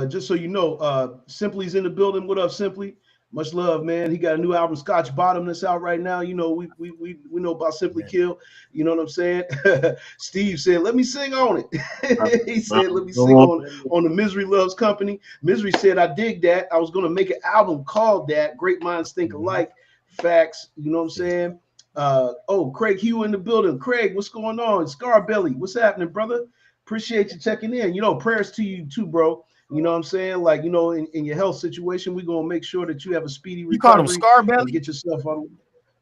Just so you know, Simply's in the building. What up, Simply? Much love, man. He got a new album, Scotch Bottom, that's out right now. You know, we know about Simply man. Kill. You know what I'm saying? Steve said, "Let me sing on it." He said, "Let me Go sing on. on the Misery Loves Company." Misery said, "I dig that. I was gonna make an album called that. Great minds think alike. Facts. You know what I'm saying?" Craig Hugh in the building. Craig, what's going on? Scarbelly, what's happening, brother? Appreciate you checking in. You know, prayers to you too, bro. You know what I'm saying? Like, you know, in your health situation, we're gonna make sure that you have a speedy You called him recovery and Scarbelly? get yourself on.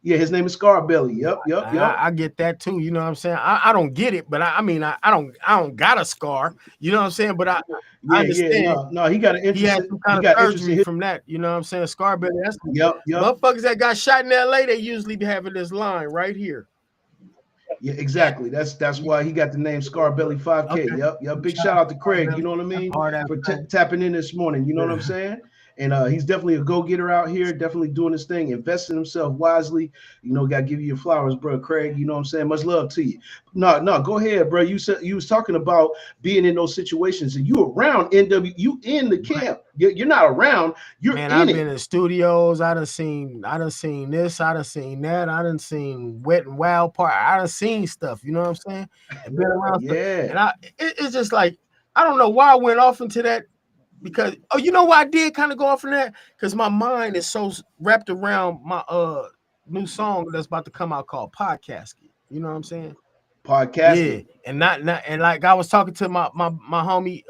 Yeah, his name is Scarbelly. Yep. I get that too. You know what I'm saying? I don't get it, but I mean I don't got a scar. You know what I'm saying? But I Yeah. understand No, he got an he had interest. some kind He of got interest in surgery his. from that. You know what I'm saying? Scarbelly. That's Yep. motherfuckers that got shot in LA. They usually be having this line right here. Yeah, exactly. That's why he got the name Scarbelly 5K. Okay. Yep. Big shout out to Craig. You know what I That's mean? hard ass For thing. tapping in this morning. You know what I'm Yeah. saying? And he's definitely a go-getter out here, definitely doing his thing, investing himself wisely. You know, gotta give you your flowers, bro. Craig. You know what I'm saying? Much love to you. No, go ahead, bro. You said you was talking about being in those situations, and you around NW, you in the camp. You're not around, you're Man, in I've been it. in studios. I done seen this. I done seen that. I done seen Wet and Wild Part. I done seen stuff. You know what I'm saying? And been around stuff. Yeah. And it's just like I don't know why I went off into that because you know why I did kind of go off in that because my mind is so wrapped around my new song that's about to come out called Podcast. You know what I'm saying? Yeah, Podcasting. and not and like I was talking to my homie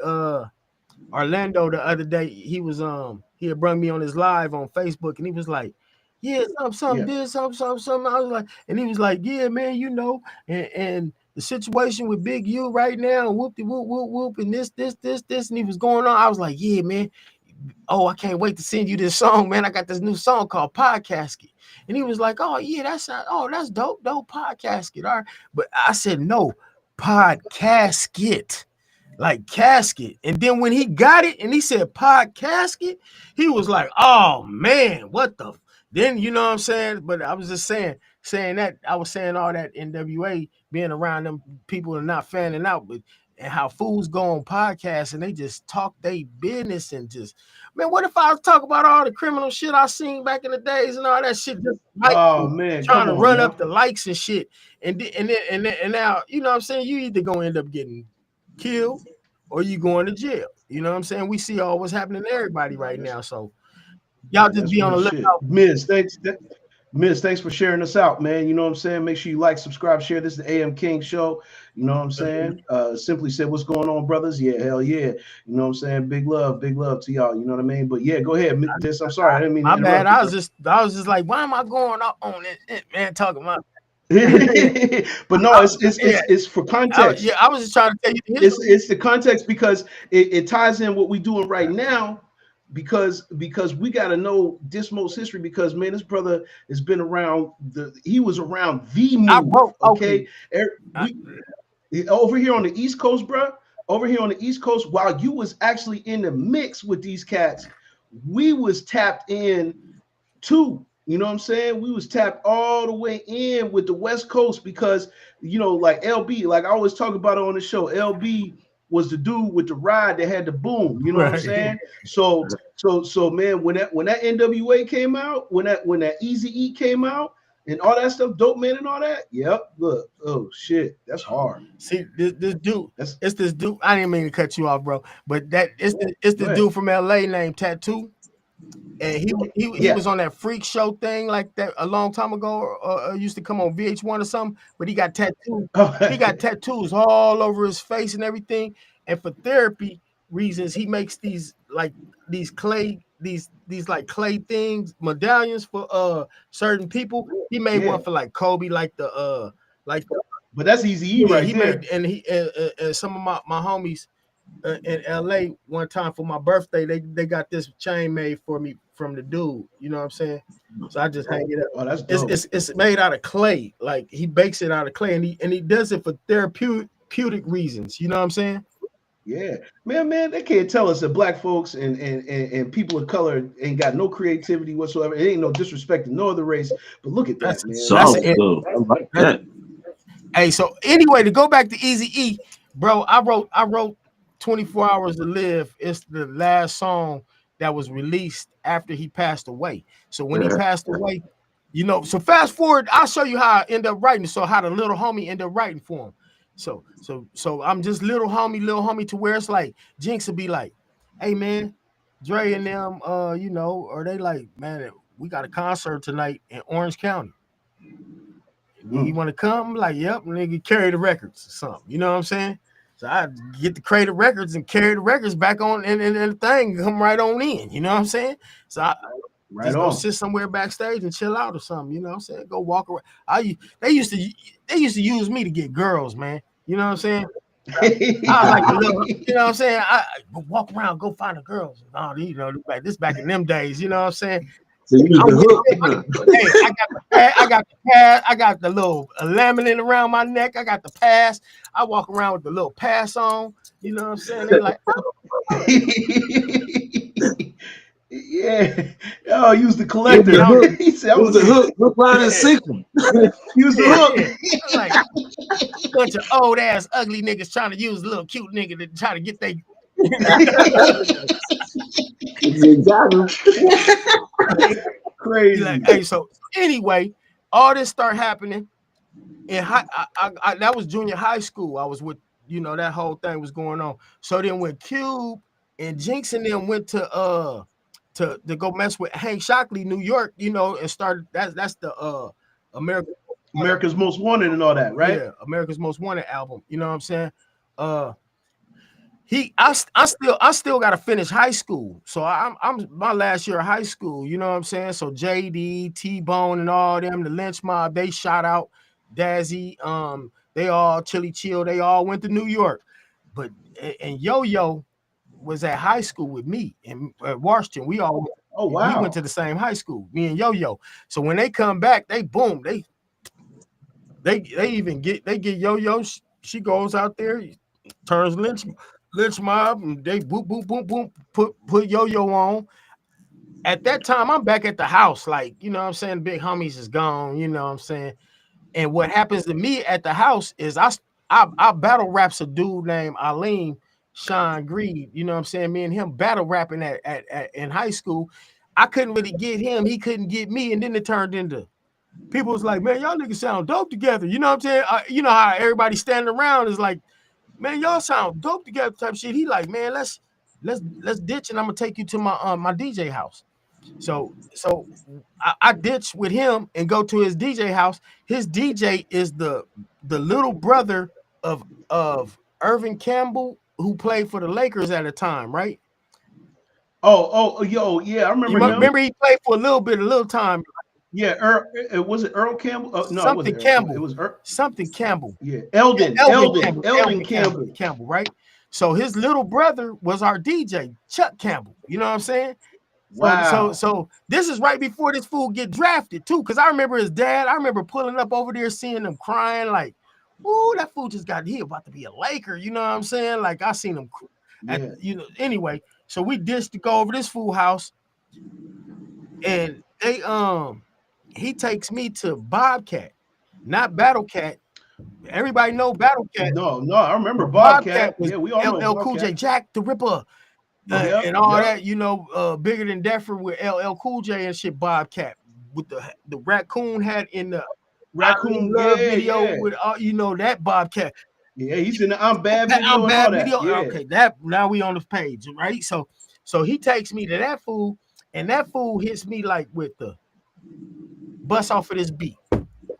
Orlando the other day. He had brought me on his live on Facebook and he was like, yeah, something Yeah. this, something. I was like, and he was like, yeah, man, you know, and the situation with Big U right now, whoop de whoop whoop whoop, and this, and he was going on. I was like, yeah, man. Oh, I can't wait to send you this song, man. I got this new song called Podcast. And he was like, oh, yeah, that's dope podcast. All right. But I said, no, Podcast. Like casket. And then when he got it and he said pod casket, he was like, oh man, what the then you know what I'm saying? But I was just saying that I was saying all that NWA being around them people and not fanning out, but and how fools go on podcasts and they just talk their business and just man, what if I talk about all the criminal shit I seen back in the days and all that shit just like Oh man, trying come to on run up now. the likes and shit and now you know what I'm saying, you either gonna end up getting killed or you going to jail. You know what I'm saying? We see all what's happening to everybody right now. So y'all just That's be on real the shit. lookout. Miz, thanks for sharing us out, man. You know what I'm saying? Make sure you like, subscribe, share. This is the AM King Show. You know what I'm saying? Simply said, what's going on, brothers? Yeah, hell yeah. You know what I'm saying? Big love to y'all. You know what I mean? But yeah, go ahead. I'm sorry, I didn't mean to My bad. interrupt you, I was just like, why am I going up on it, man? Talking about. but no, it's for context. I was just trying to tell you the history. It's the context because it ties in what we're doing right now. Because we got to know Dismo's history, because man, this brother has been around he was around the I move. wrote Okay, over here on the East Coast, bro. Over here on the East Coast, while you was actually in the mix with these cats, we was tapped in too. You know what I'm saying? We was tapped all the way in with the West Coast because, you know, like LB, like I always talk about it on the show, LB was the dude with the ride that had the boom. You know what I'm saying? So man, when that NWA came out, when that Easy E came out and all that stuff, Dope Man and all that, yep. Look, oh shit, that's hard. See this dude. It's this dude. I didn't mean to cut you off, bro. But it's this dude from LA named Tattoo. And he was on that freak show thing like that a long time ago. Used to come on VH1 or something. But he got tattoos. He got tattoos all over his face and everything. And for therapy reasons, he makes these clay things, medallions for certain people. He made one for like Kobe, but that's Easy E right he there. made, and he and some of my homies in LA one time for my birthday, they got this chain made for me from the dude. You know what I'm saying? So I just hang it up. Oh, that's dope. It's made out of clay. Like he bakes it out of clay, and he does it for therapeutic reasons. You know what I'm saying? Yeah, man, they can't tell us that black folks and people of color ain't got no creativity whatsoever. It ain't no disrespect to no other race, but look at that, man. I like that. Hey, so anyway, to go back to Easy E, bro, I wrote 24 Hours to Live. It's the last song that was released after he passed away. So when he passed away, you know, so fast forward, I'll show you how I end up writing. So how the little homie ended up writing for him. So I'm just little homie to where it's like Jinx would be like, hey man, Dre and them, you know, or they like, man, we got a concert tonight in Orange County. You want to come? Like, yep, nigga, carry the records or something. You know what I'm saying? So I get the crate of records and carry the records back on and the thing, come right on in. You know what I'm saying? So I just go sit somewhere backstage and chill out or something. You know what I'm saying? Go walk around. They used to use me to get girls, man. You know what I'm saying? I was like a little, you know what I'm saying? I go walk around, go find the girls. Oh, you know, this back in them days. You know what I'm saying? So you the hook. Hey, I got the pass. I got the little laminate around my neck. I got the pass. I walk around with the little pass on. You know what I'm saying? They like, yeah. Oh, use the collector. He said, "Use the hook, line, and sinker." Use the hook. Like a bunch of old ass ugly niggas trying to use a little cute nigga to try to get they. Crazy. Like, hey, so anyway, all this start happening in that was junior high school. I was with, you know, that whole thing was going on. So then when Cube and Jinx and them went to go mess with Hank Shockley, New York, you know, and started that's the America's Most Wanted and all that, right? Yeah, America's Most Wanted album. You know what I'm saying? I still got to finish high school, so I'm my last year of high school. You know what I'm saying? So JD, T-Bone, and all them, the Lynch Mob, they shot out Dazzy. They all Chili Chill. They all went to New York, but and Yo-Yo was at high school with me in Washington. We all we went to the same high school, me and Yo-Yo. So when they come back, they even get Yo-Yo. She goes out there, turns Lynch Mob, and they boop boop boop boop put Yo-Yo on. At that time, I'm back at the house, like, you know what I'm saying, big homies is gone, you know what I'm saying. And what happens to me at the house is I battle raps a dude named Aleem Sean Greed, you know what I'm saying. Me and him battle rapping at in high school. I couldn't really get him, he couldn't get me, and then it turned into people was like, man, y'all niggas sound dope together, you know what I'm saying. You know how everybody standing around is like, man, y'all sound dope together type shit. He like, man, let's ditch and I'm gonna take you to my DJ house. So I ditch with him and go to his DJ house. His DJ is the little brother of Irvin Campbell, who played for the Lakers at the time, right? Yo, yeah, I remember You him. remember he played for a little time. Yeah, was it Earl Campbell? No, it Something wasn't Earl Campbell. It was Something Campbell. yeah, Eldon Campbell. Campbell, right? So his little brother was our DJ, Chuck Campbell. You know what I'm saying? Wow. So this is right before this fool get drafted too, because I remember his dad. I remember pulling up over there, seeing him crying, like, "Ooh, that fool just got he about to be a Laker." You know what I'm saying? Like I seen him, Anyway, so we dished to go over this fool house, and they he takes me to Bobcat, not Battle Cat. Everybody know Battle Cat. No, I remember Bobcat. Was Yeah, we all know LL Cool J, Bobcat. Jack the Ripper. And all that, bigger than Deffer with LL Cool J and shit. Bobcat with the raccoon hat in the Raccoon video with that Bobcat. Yeah, he's in the I'm Bad video and all that. Yeah. Okay, that now we on the page, right? So he takes me to that fool, and that fool hits me like with the bust off of this beat.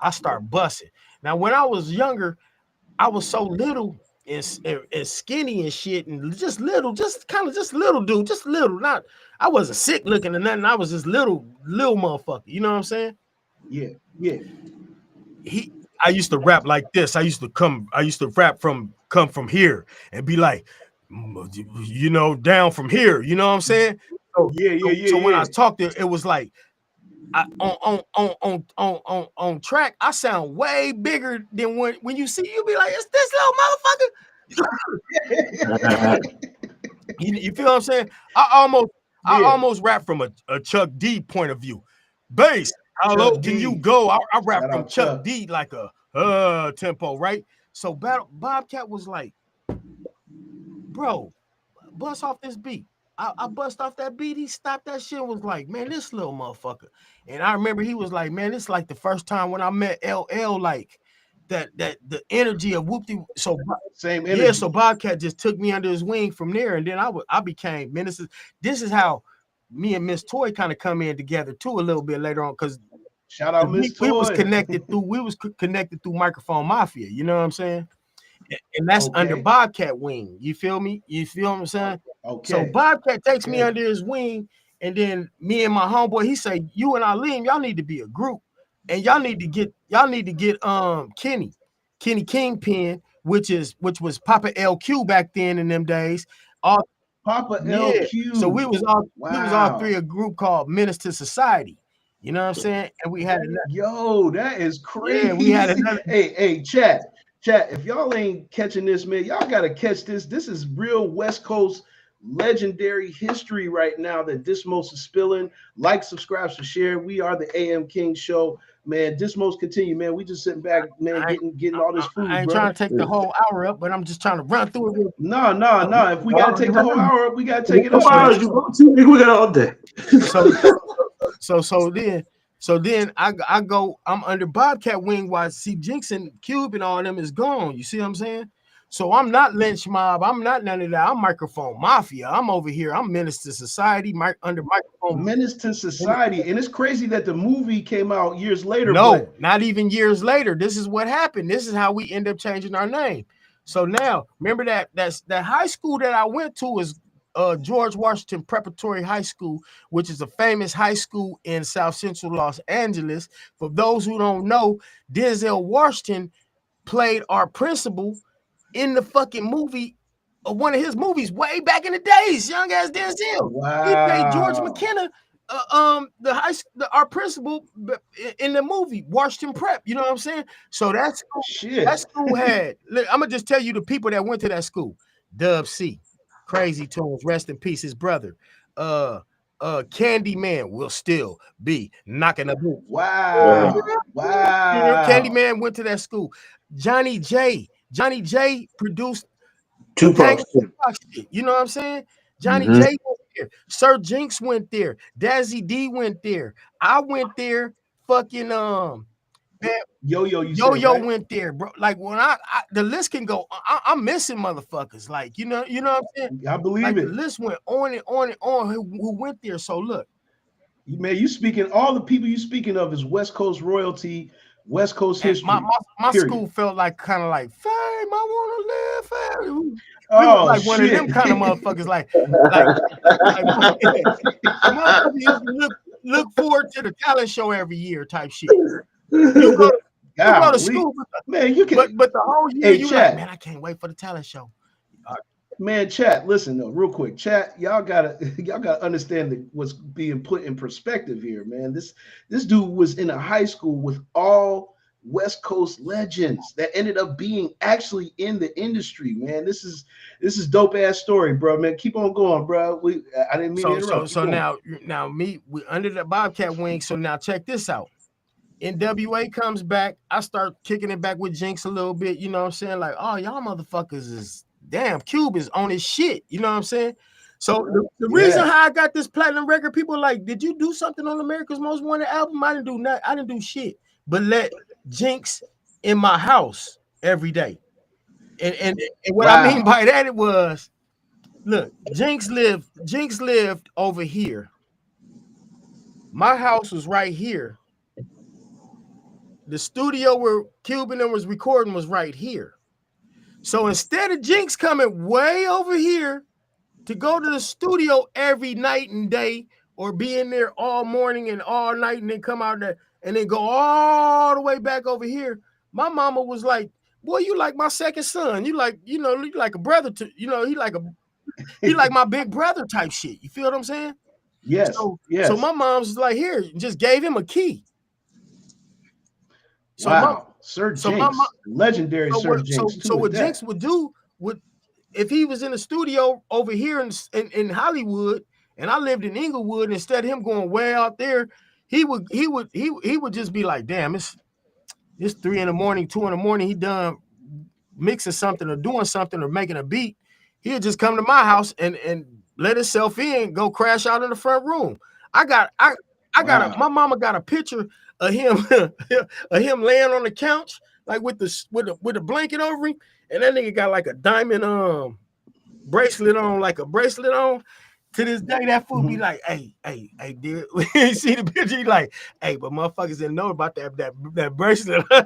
I start busting. Now, when I was younger, I was so little and skinny and shit, and just little dude, just little. Not, I wasn't sick looking or nothing. I was just little motherfucker. You know what I'm saying? Yeah. I used to rap like this. I used to come from here and be like, down from here. You know what I'm saying? So when I talked, it was like, on track, I sound way bigger than when you see you be like, it's this little motherfucker. You feel what I'm saying? I almost rap from a Chuck D point of view. Bass, how low can you go? I rap from Chuck D like a tempo, right? So Bobcat was like, bro, bust off this beat. I bust off that beat. He stopped that shit and was like, man, this little motherfucker. And I remember he was like, man, it's like the first time when I met LL, like that the energy of Whoopty. So same energy. Yeah, so Bobcat just took me under his wing from there, and then I became Minister. This is how me and Miss Toy kind of come in together too a little bit later on, because shout out Miss Toy. We was connected through Microphone Mafia. You know what I'm saying? And that's under Bobcat wing. You feel me? You feel what I'm saying? Okay. So Bobcat takes me under his wing, and then me and my homeboy, he say, you and Aleem, y'all need to be a group, and y'all need to get Kenny Kingpin, which was Papa LQ back then in them days. Papa LQ. So we was all three a group called Menace to Society. You know what I'm saying? And we had that is crazy. Yeah, we had another. Hey, chat. If y'all ain't catching this, man, y'all gotta catch this. This is real West Coast legendary history right now that Dismos is spilling. Like, subscribe, share. We are the AM King Show, man. Dismos continue, man. We just sitting back, man, getting all this food. I ain't trying to take the whole hour up, but I'm just trying to run through it. No. If we gotta take the whole hour up, we gotta take it up. We got all day. So then I go, I'm under Bobcat wing while C Jinx and Cube and all them is gone. You see what I'm saying? So I'm not Lynch Mob. I'm not none of that. I'm Microphone Mafia. I'm over here. I'm Menace to Society, under Microphone. Menace to Society. And it's crazy that the movie came out years later. No, not even years later. This is what happened. This is how we end up changing our name. So now, remember that high school that I went to is George Washington Preparatory High School, which is a famous high school in South Central Los Angeles. For those who don't know, Denzel Washington played our principal in the fucking movie, one of his movies way back in the days, young ass Denzel. Wow. He played George McKenna, our principal in the movie Washington Prep. You know what I'm saying? So that school had. Look, I'm gonna just tell you the people that went to that school. Dub C, Crazy Tunes, rest in peace, his brother. Candyman will still be knocking the boot. Wow. Candyman went to that school. Johnny J produced Tupac. You know what I'm saying? Johnny J went there. Sir Jinx went there. Dazzy D went there. I went there. Fucking Yo-Yo, you said, Yo-Yo right? went there, bro. Like when the list can go. I'm missing motherfuckers. Like you know what I'm saying. I believe Like it. the list went on and on and on. Who went there? So look, Man, you speaking all the people you speaking of is West Coast royalty, West Coast history. my school felt like kind of like fame. I want to live fame. We Oh, were like shit. one of them kind of motherfuckers. Like motherfuckers used to look forward to the talent show every year type shit. You go to school, man. You can, but the whole year you chat. like, man, I can't wait for the talent show. Man, chat. Listen though, real quick, chat. Y'all gotta understand what's being put in perspective here, man. This dude was in a high school with all West Coast legends that ended up being actually in the industry, man. This is dope ass story, bro. Man, keep on going, bro. I didn't mean to interrupt. So now we under the Bobcat wing. So now check this out. NWA comes back. I start kicking it back with Jinx a little bit. You know what I'm saying? Like, oh, y'all motherfuckers is damn. Cube is on his shit. You know what I'm saying? So the reason how I got this platinum record, people like, did you do something on America's Most Wanted album? I didn't do nothing. I didn't do shit. But let Jinx in my house every day. And what I mean by that, it was, look, Jinx lived over here. My house was right here. The studio where Cuban was recording was right here. So instead of Jinx coming way over here to go to the studio every night and day, or being there all morning and all night and then come out there and then go all the way back over here, my mama was like, boy, you like my second son. You like, you like a brother to, he like my big brother type shit. You feel what I'm saying? Yes. So my mom's like, here, just gave him a key. So wow, Sir Jinx, legendary Sir Jinx. So what Jinx would do if he was in the studio over here in Hollywood, and I lived in Inglewood, and instead of him going way out there, he would just be like, damn, it's 3 in the morning, 2 in the morning. He done mixing something or doing something or making a beat. He'll just come to my house and let himself in, go crash out in the front room. My mama got a picture of him laying on the couch, like with the blanket over him, and that nigga got like a diamond bracelet on. To this day, that fool be like, hey, dude, you see the picture? He like, hey, but motherfuckers didn't know about that bracelet. I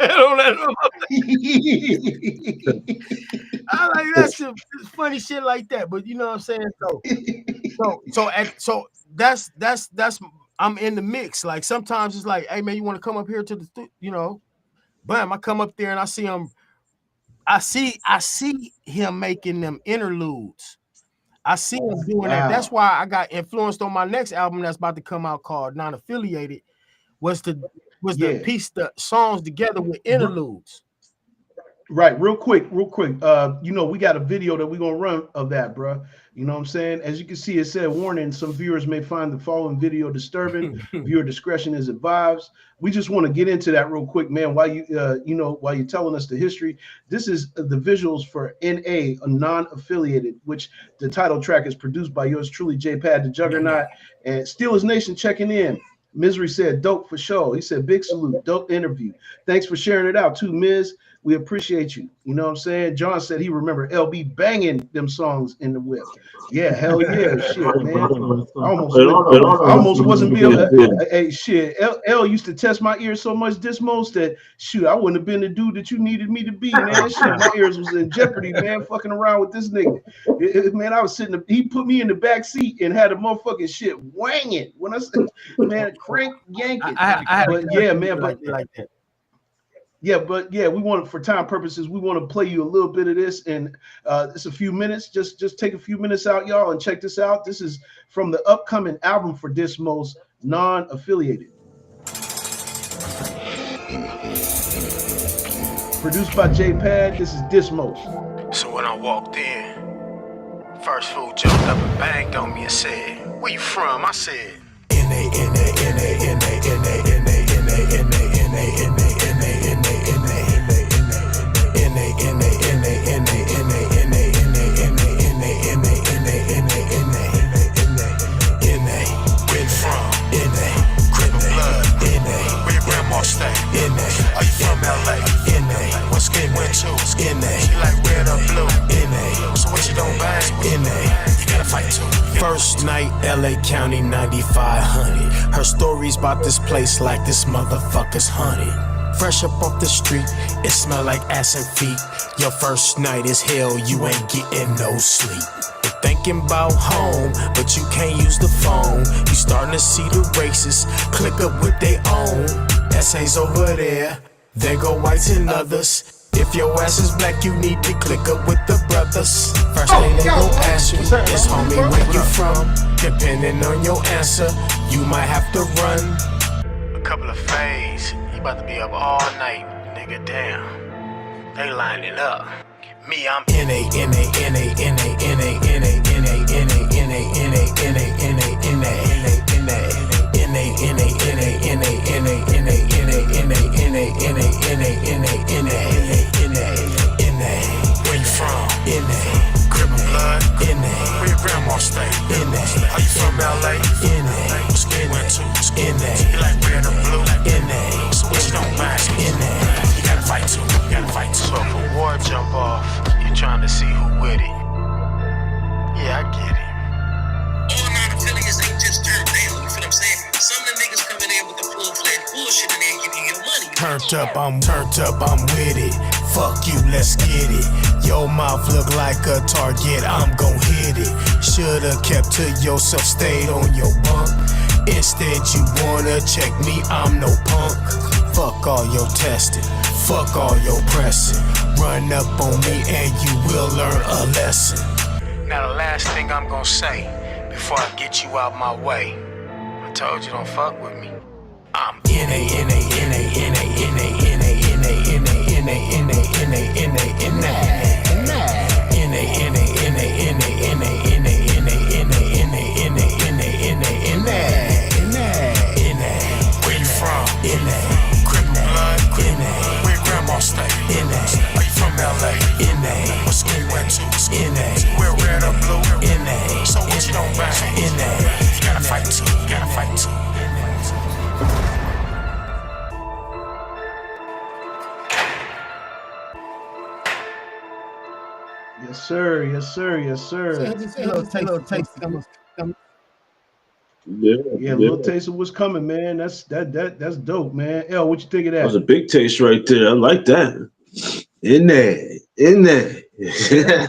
like that shit, funny shit like that. But you know what I'm saying? So that's I'm in the mix. Like sometimes it's like, hey man, you want to come up here to the bam, I come up there and I see him. I see him making them interludes. I see him doing that. That's why I got influenced on my next album that's about to come out called Non-Affiliated, was to piece the songs together with interludes. Right, real quick. We got a video that we're gonna run of that, bro. You know what I'm saying? As you can see, it said, warning, some viewers may find the following video disturbing. Viewer discretion is advised. We just want to get into that real quick, man. While you're telling us the history, this is the visuals for NA, a non-affiliated, which the title track is produced by yours truly, J-Pad, the Juggernaut, and Steelers Nation checking in. Misery said, dope for sure. He said, big salute, dope interview. Thanks for sharing it out too, Miz. We appreciate you. You know what I'm saying? John said he remember LB banging them songs in the whip. Yeah, hell yeah, shit, man. I almost wasn't be able to, hey, shit. L used to test my ears so much this most that, shoot, I wouldn't have been the dude that you needed me to be, man. Shit, my ears was in jeopardy, man, fucking around with this nigga. Man, I was sitting, he put me in the back seat and had a motherfucking shit wanging. When I said, man, crank yanking. But we want, for time purposes, we want to play you a little bit of this, and it's a few minutes. Just take a few minutes out, y'all, and check this out. This is from the upcoming album for Dismos, Non-Affiliated. Produced by J-Pad. This is Dismos. So when I walked in, first fool jumped up and banged on me and said, "Where you from?" I said, stay. Are you First night, LA County 9500. Her stories about this place like this motherfucker's haunted. Fresh up off the street, it smell like ass and feet. Your first night is hell, you ain't getting no sleep. You're thinking about home, but you can't use the phone. You starting to see the racists click up with they own. Essays over there, there go whites and others. If your ass is black, you need to click up with the brothers. First thing they gon' ask you is, homie, where you from? Depending on your answer, you might have to run. A couple of fades, he about to be up all night, nigga, damn. They lining up. Me, I'm N-A, N-A, N-A, N-A, N-A, N-A, N-A, N-A, N-A, N-A, N-A, N-A, N-A, where you from? Crib of blood? Where your grandma stay? Are you from LA? What school you went to? You like red or blue? So what you don't mind? You gotta fight too. So if a war jump off, you trying to see who with it. Yeah, I get it. All non-affiliates ain't just turned down, you feel what I'm saying? Some of the niggas coming in with the full-fledged bullshit and they ain't giving you your money. Turned up, I'm with it. Fuck you, let's get it. Your mouth look like a target, I'm gon' hit it. Shoulda kept to yourself, stayed on your bunk. Instead you wanna check me, I'm no punk. Fuck all your testing, fuck all your pressing. Run up on me and you will learn a lesson. Now the last thing I'm gonna say before I get you out my way. I told you don't fuck with me. I'm Where you from? Crib of blood? Where grandma stay? Are you from LA? What school you went to? Where red or blue? So what you don't buy? You gotta fight too. Yes, sir. Yes, sir. Yes, sir. Yeah, a little taste of what's coming, man. That's dope, man. L, what you think of That was that? a big taste right there. I like that. In there. Yeah,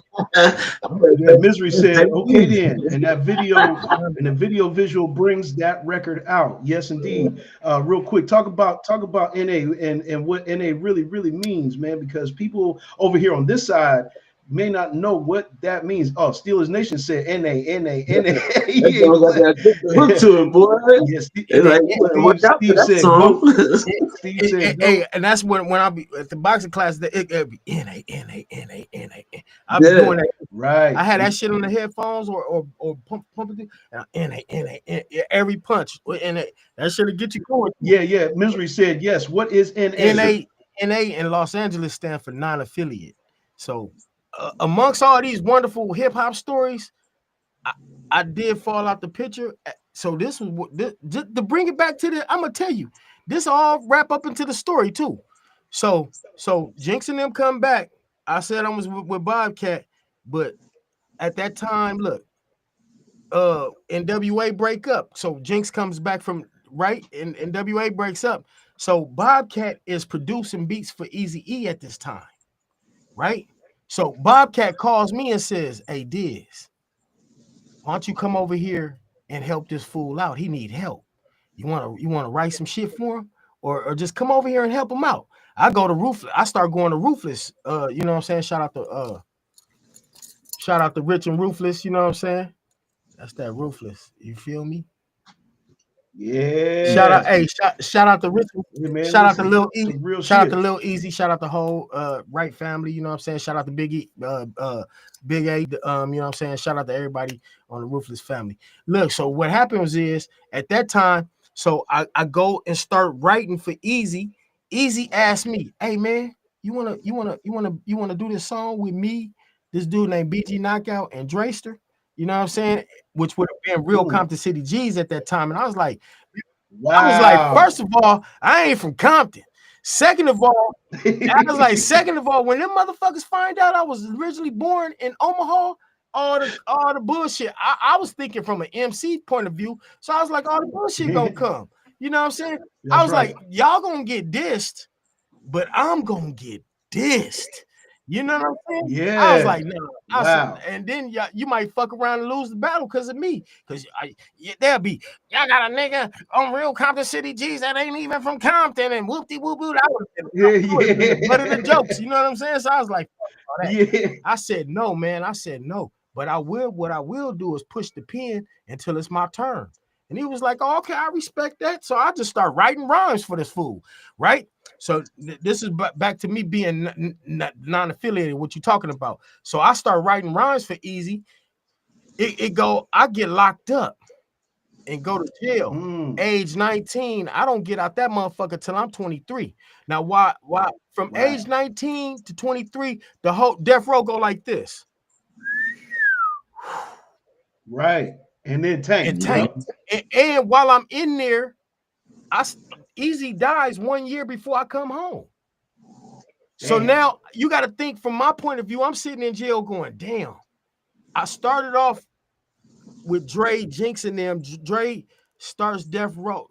Misery said, okay then. And that video visual brings that record out. Yes, indeed. Real quick, talk about NA and what NA really means, man, because people over here on this side may not know what that means. Oh, Steelers Nation said NA. That dog got that hook to it, boy. Yes, It's like, watch out for that said song. Steve said, Hey, and that's when I be at the boxing class. It be NA. I be doing that. right. I had that shit on the headphones or pumping NA, every punch. And that shit'll get you going. Yeah. Misery said, yes. What is NA? NA in Los Angeles stand for non-affiliate. So amongst all these wonderful hip hop stories, I did fall out the picture. So this was what to bring it back to I'm gonna tell you, this all wrap up into the story too. So Jinx and them come back. I said I was with Bobcat, but at that time, look, NWA break up. So Jinx comes back from right, and NWA breaks up. So Bobcat is producing beats for Eazy-E at this time, right? So Bobcat calls me and says, "Hey, Diz, why don't you come over here and help this fool out? He need help. You wanna write some shit for him, or just come over here and help him out." I go to Ruthless. I start going to Ruthless. You know what I'm saying? Shout out to Rich and Ruthless. You know what I'm saying? That's that Ruthless. You feel me? Yeah. Shout out to Rich. Yeah, man, shout out to listen, Lil some Easy. real Shout out shit. to Lil Easy. Shout out the whole Right family. You know what I'm saying? Shout out to Big E, Big A. You know what I'm saying? Shout out to everybody on the Ruthless family. Look, so what happens is at that time, so I go and start writing for Easy. Easy asked me, "Hey man, you wanna do this song with me, this dude named BG Knockout and Drayster?" You know what I'm saying? Which would have been real Compton City G's at that time. And I was like, Wow. first of all, I ain't from Compton. Second of all, when them motherfuckers find out I was originally born in Omaha, all the bullshit. I was thinking from an MC point of view, so I was like, all the bullshit gonna come. You know what I'm saying? I was like, y'all gonna get dissed, but I'm gonna get dissed. You know what I'm saying? Yeah. I was like, no. Wow. And then you might fuck around and lose the battle because of me. Because there'll be, y'all got a nigga on Real Compton City G's that ain't even from Compton and whoop-de whoop-whoop. I would have been the butt of the jokes. You know what I'm saying? So I was like, fuck all that. Yeah. I said, no, man. I said, no. But what I will do is push the pen until it's my turn. And he was like, oh, okay, I respect that. So I just start writing rhymes for this fool, right? So this is back to me being non-affiliated, what you talking about. So I start writing rhymes for Easy. I get locked up and go to jail. Age 19, I don't get out that motherfucker till I'm 23. Now, why from age 19 to 23, the whole death row go like this. Right. And then tank. And while I'm in there, Easy dies 1 year before I come home. So now you got to think from my point of view, I'm sitting in jail going, damn. I started off with Dre, Jinx, and them. Dre starts Death Row.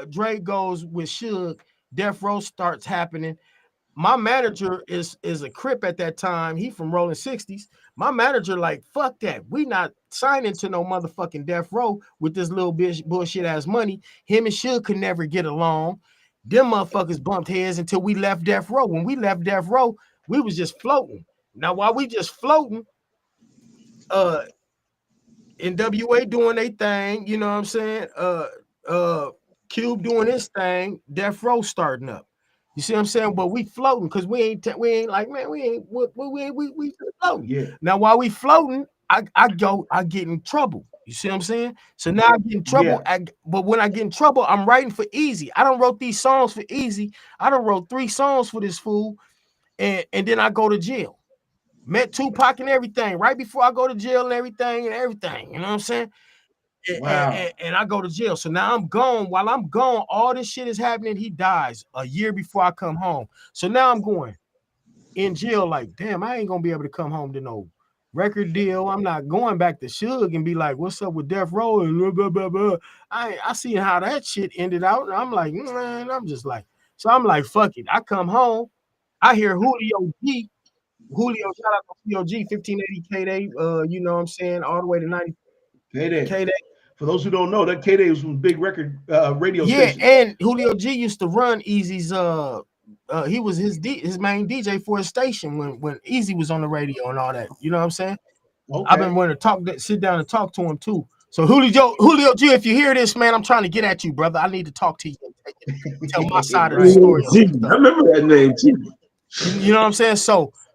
Dre goes with Suge. Death Row starts happening. My manager is a Crip at that time. He from Rolling 60s. My manager like, fuck that. We not signing to no motherfucking Death Row with this little bullshit ass money. Him and Suge could never get along. Them motherfuckers bumped heads until we left Death Row. When we left Death Row, we was just floating. Now, while we just floating, NWA doing their thing, you know what I'm saying? Cube doing his thing, Death Row starting up. You see what I'm saying? But we floating because we ain't like, man, we floating. Yeah. Now while we floating, I get in trouble. You see what I'm saying? So now I get in trouble. Yeah. But when I get in trouble, I'm writing for Easy. I done wrote these songs for Easy. I done wrote 3 songs for this fool, and then I go to jail. Met Tupac and everything right before I go to jail and everything. You know what I'm saying? Wow. And I go to jail. So now I'm gone. While I'm gone, all this shit is happening. He dies a year before I come home. So now I'm going in jail like, damn, I ain't going to be able to come home to no record deal. I'm not going back to Suge and be like, what's up with Death Row? And blah, blah, blah. I see how that shit ended out. And I'm like, man, I'm just like, so I'm like, fuck it. I come home. I hear Julio G. Shout out to Julio G, 1580 K-Day, you know what I'm saying, all the way to 90. K-Day. For those who don't know, that K-Day was from big record radio station. Yeah, and Julio G used to run Easy's he was his main DJ for his station when Easy was on the radio and all that. You know what I'm saying? Okay. I've been wanting to sit down and talk to him too. So Julio G, if you hear this, man, I'm trying to get at you, brother. I need to talk to you. Tell my side of the story. I remember that name too. You know what I'm saying?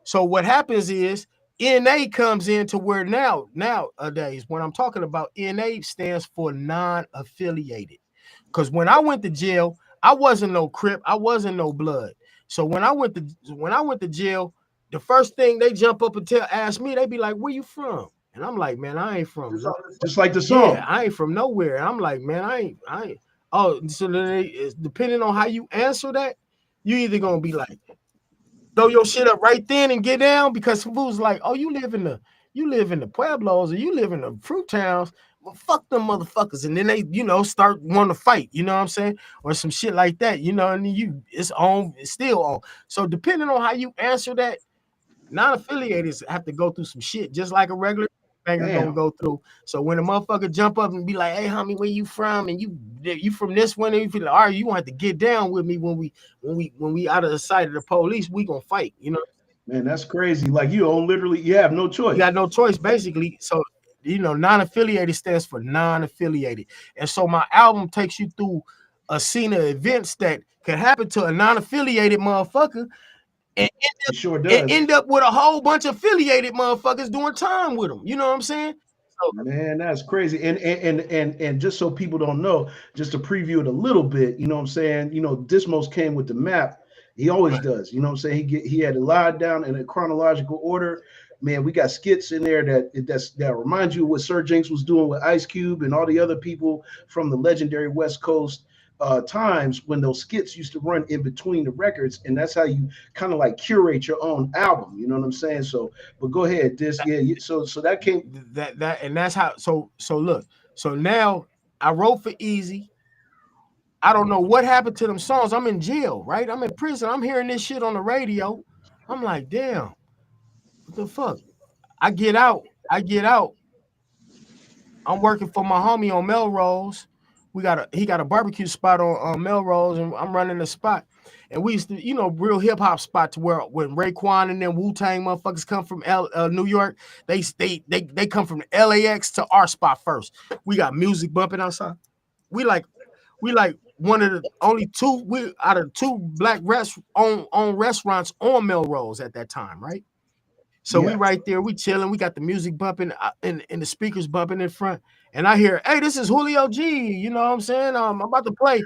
So what happens is NA comes into where nowadays when I'm talking about NA stands for non-affiliated. Because when I went to jail, I wasn't no Crip, I wasn't no blood. So when I went to jail, the first thing they jump up and ask me, they be like, "Where you from?" And I'm like, "Man, I ain't from." Just like the song. Yeah, I ain't from nowhere. And I'm like, "Man, I ain't." Oh, so depending on how you answer that, you either gonna be like, throw your shit up right then and get down, because some fools like, oh, you live in the Pueblos or you live in the fruit towns. Well, fuck them motherfuckers. And then they, start wanting to fight, you know what I'm saying? Or some shit like that, and it's still on. So depending on how you answer that, non-affiliated have to go through some shit, just like a regular banger gonna go through. So when a motherfucker jump up and be like, hey homie, where you from? And you from this one, and you feel like, all right, you gonna have to get down with me when we out of the sight of the police, we gonna fight, Man, that's crazy. Like you have no choice. You got no choice, basically. So non-affiliated stands for non-affiliated. And so my album takes you through a scene of events that could happen to a non-affiliated motherfucker and end up with a whole bunch of affiliated motherfuckers doing time with them. You know what I'm saying? So, man, that's crazy. And just so people don't know, just to preview it a little bit, you know what I'm saying? Dismos came with the map. He always does. You know what I'm saying? He had it lied down in a chronological order. Man, we got skits in there that remind you of what Sir Jinx was doing with Ice Cube and all the other people from the legendary West Coast. times when those skits used to run in between the records, and that's how you kind of like curate your own album. You know what I'm saying? So, but go ahead, this yeah. So that came. That and that's how. So look. So now I wrote for Easy. I don't know what happened to them songs. I'm in jail, right? I'm in prison. I'm hearing this shit on the radio. I'm like, damn, what the fuck? I get out. I get out. I'm working for my homie on Melrose. He got a barbecue spot on Melrose, and I'm running the spot. And we used to, real hip hop spot to where when Raekwon and them Wu-Tang motherfuckers come from New York, they come from LAX to our spot first. We got music bumping outside. We like one of the only two out of two black on restaurants on Melrose at that time, right? So we Yeah. right there, we chilling. We got the music bumping and the speakers bumping in front. And I hear, hey, this is Julio G. You know what I'm saying? I'm about to play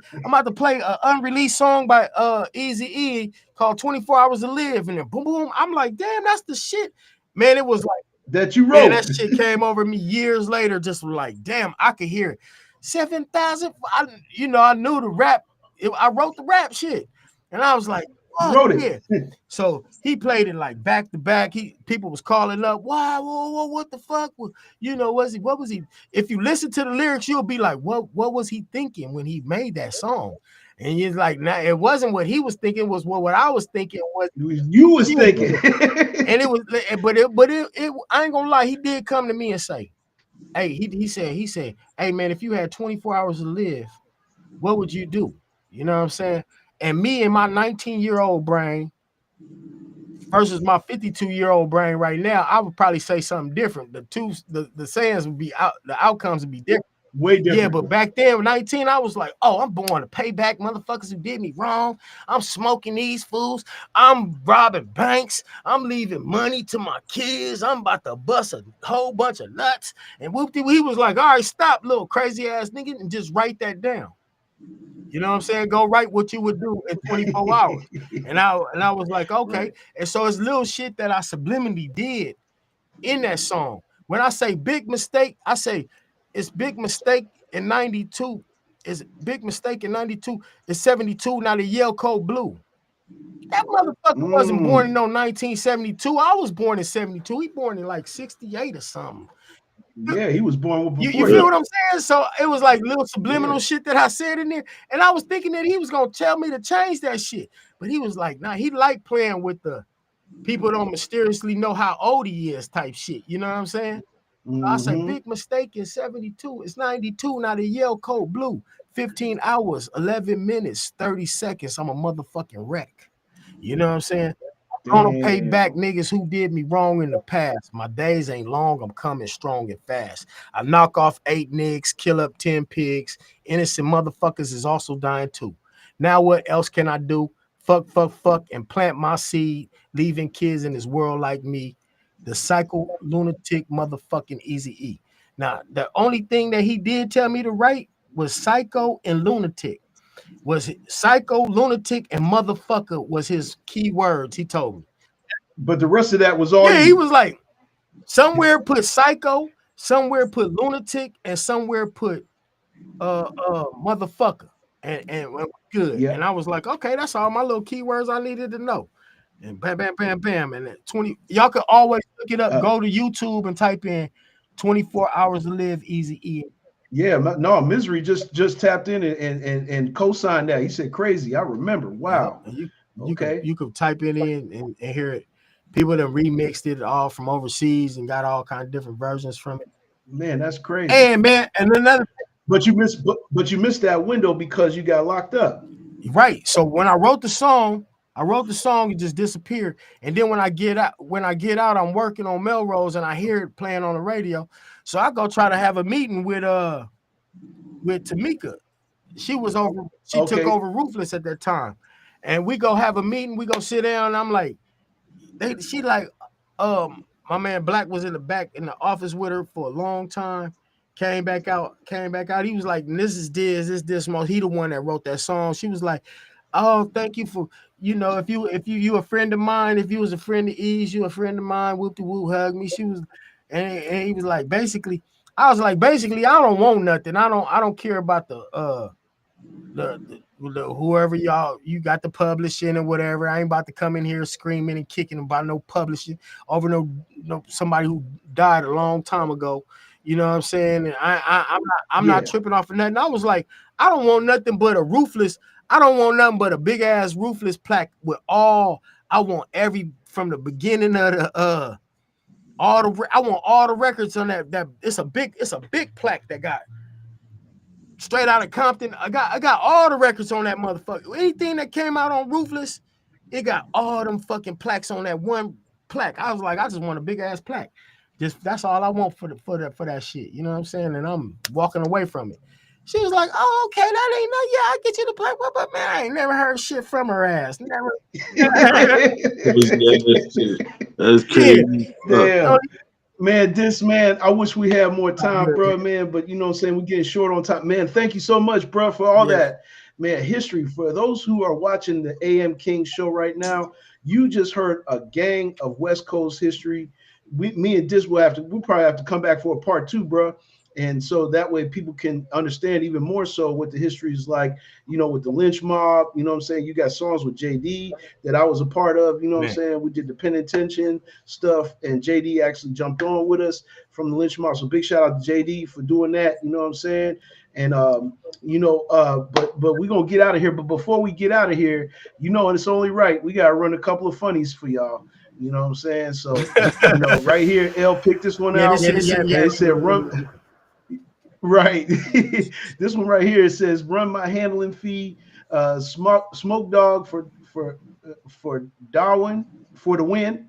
an unreleased song by Eazy-E called 24 Hours to Live. And then boom, boom. I'm like, damn, that's the shit. Man, it was like, That you man, wrote. that shit came over me years later, just like, damn, I could hear it. 7,000. I knew the rap. I wrote the rap shit. And I was like, You fuck wrote yeah. it. So he played it like back to back. People was calling up, why, whoa, what the fuck? What was he? If you listen to the lyrics, you'll be like, what was he thinking when he made that song? And he's like, nah, it wasn't what he was thinking, was what I was thinking was. You was thinking. And it was, but I ain't gonna lie, he did come to me and say, hey, he said, hey man, if you had 24 hours to live, what would you do? You know what I'm saying? And me and my 19-year-old brain versus my 52-year-old brain right now, I would probably say something different. The sayings would be out, the outcomes would be different. Way different. Yeah, but back then, 19, I was like, oh, I'm born to pay back motherfuckers who did me wrong. I'm smoking these fools. I'm robbing banks. I'm leaving money to my kids. I'm about to bust a whole bunch of nuts. And whoop-de, he was like, all right, stop, little crazy ass nigga, and just write that down. You know what I'm saying? Go write what you would do in 24 hours. And I was like, okay. Right. And so it's little shit that I subliminally did in that song. When I say big mistake, I say it's big mistake in 92. It's big mistake in 92. It's 72, now the Yale Code Blue. That motherfucker wasn't born in no 1972. I was born in 72. He born in like 68 or something. Yeah, he was born before you feel what I'm saying? So it was like little subliminal shit that I said in there. And I was thinking that he was going to tell me to change that shit. But he was like, nah, he liked playing with the people don't mysteriously know how old he is type shit. You know what I'm saying? Mm-hmm. I said, big mistake in 72. It's 92. Now the Yale Code Blue. 15 hours, 11 minutes, 30 seconds. I'm a motherfucking wreck. You know what I'm saying? I'm gonna pay back niggas who did me wrong in the past. My days ain't long. I'm coming strong and fast. I knock off 8 niggas, kill up 10 pigs. Innocent motherfuckers is also dying too. Now what else can I do? Fuck, and plant my seed, leaving kids in this world like me. The psycho lunatic motherfucking Eazy-E. Now, the only thing that he did tell me to write was psycho and lunatic. Was psycho, lunatic, and motherfucker was his key words. He told me. But the rest of that was all. Yeah, he was like, somewhere put psycho, somewhere put lunatic, and somewhere put motherfucker. And good. Yeah. And I was like, okay, that's all my little keywords I needed to know. And bam, bam, bam, bam. And 20, y'all could always look it up. Go to YouTube and type in 24 hours to live, Eazy-E. Yeah, no, Misery just tapped in and co-signed that. He said crazy. I remember. Wow. Yeah, you could type it in and hear it. People that remixed it all from overseas and got all kind of different versions from it. Man, that's crazy. And man, and another thing. But you missed that window because you got locked up. Right. So when I wrote the song, it just disappeared. And then when I get out, I'm working on Melrose and I hear it playing on the radio. So I go try to have a meeting with Tamika. She was over, she took over Ruthless at that time. And we go have a meeting, we go sit down, and I'm like, she like, my man Black was in the back in the office with her for a long time. Came back out. He was like, this is most. He the one that wrote that song. She was like, oh, thank you for, if you a friend of mine, if you was a friend of Ease, you a friend of mine, whoop-de-whoop, hug me. She was, and he was like, basically, I was like, I don't want nothing. I don't care about the whoever you got the publishing or whatever. I ain't about to come in here screaming and kicking about no publishing over no somebody who died a long time ago. You know what I'm saying? And I'm not tripping off of nothing. I was like, I don't want nothing but a roofless. I don't want nothing but a big ass roofless plaque with all. I want every from the beginning of the I want all the records on that. That it's a big plaque that got straight out of Compton. I got all the records on that motherfucker. Anything that came out on Roofless, it got all them fucking plaques on that one plaque. I was like, I just want a big ass plaque. Just that's all I want for that shit. You know what I'm saying? And I'm walking away from it. She was like, "Oh, okay, that ain't no. Yeah, I get you the plaque, but man, I ain't never heard shit from her ass. Never." That's crazy. Damn. Man, I wish we had more time, bro, man. But you know what I'm saying? We're getting short on time. Man, thank you so much, bro, for all that. Man, history. For those who are watching the AM King show right now, you just heard a gang of West Coast history. Me and Dis we'll probably have to come back for a part 2, bro. And so that way people can understand even more so what the history is like, you know, with the lynch mob. You know what I'm saying? You got songs with JD that I was a part of, you know what I'm saying? We did the penitentiary stuff, and JD actually jumped on with us from the lynch mob. So big shout out to JD for doing that, you know what I'm saying? And but we're gonna get out of here. But before we get out of here, you know, and it's only right, we gotta run a couple of funnies for y'all. You know what I'm saying? So you know, right here, L picked this one out. It said run. Right. This one right here, it says run my handling fee, smoke dog for Darwin for the win.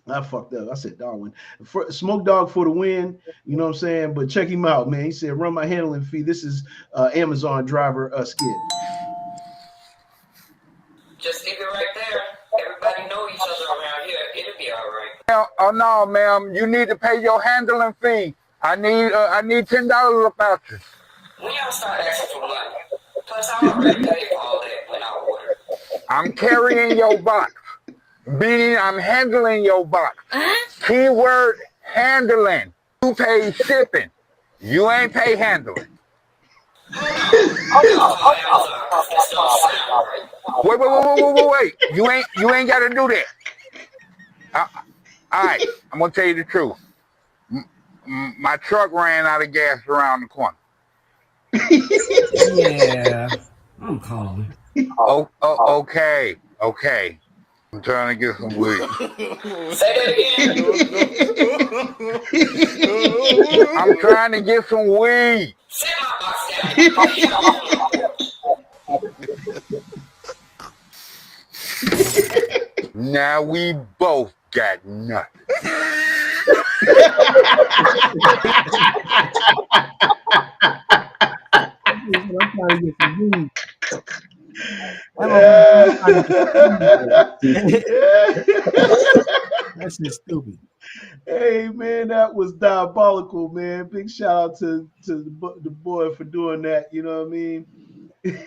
I fucked up. I said Darwin. For smoke dog for the win. You know what I'm saying? But check him out, man. He said run my handling fee. This is Amazon driver skit. Just leave it right there. Everybody know each other around here. It'll be all right. Oh no, ma'am. You need to pay your handling fee. I need $10 about you. When y'all start asking for money, plus I already paid for all that when I ordered. I'm carrying your box, meaning I'm handling your box. Keyword handling. You pay shipping. You ain't pay handling. Wait. You ain't got to do that. All right, I'm gonna tell you the truth. My truck ran out of gas around the corner. Yeah, I'm calling. Okay. I'm trying to get some weed. Say that again. I'm trying to get some weed. Set my box down. Now we both got nothing. That's just stupid. Hey man, that was diabolical, man. Big shout out to the boy for doing that. You know what I mean?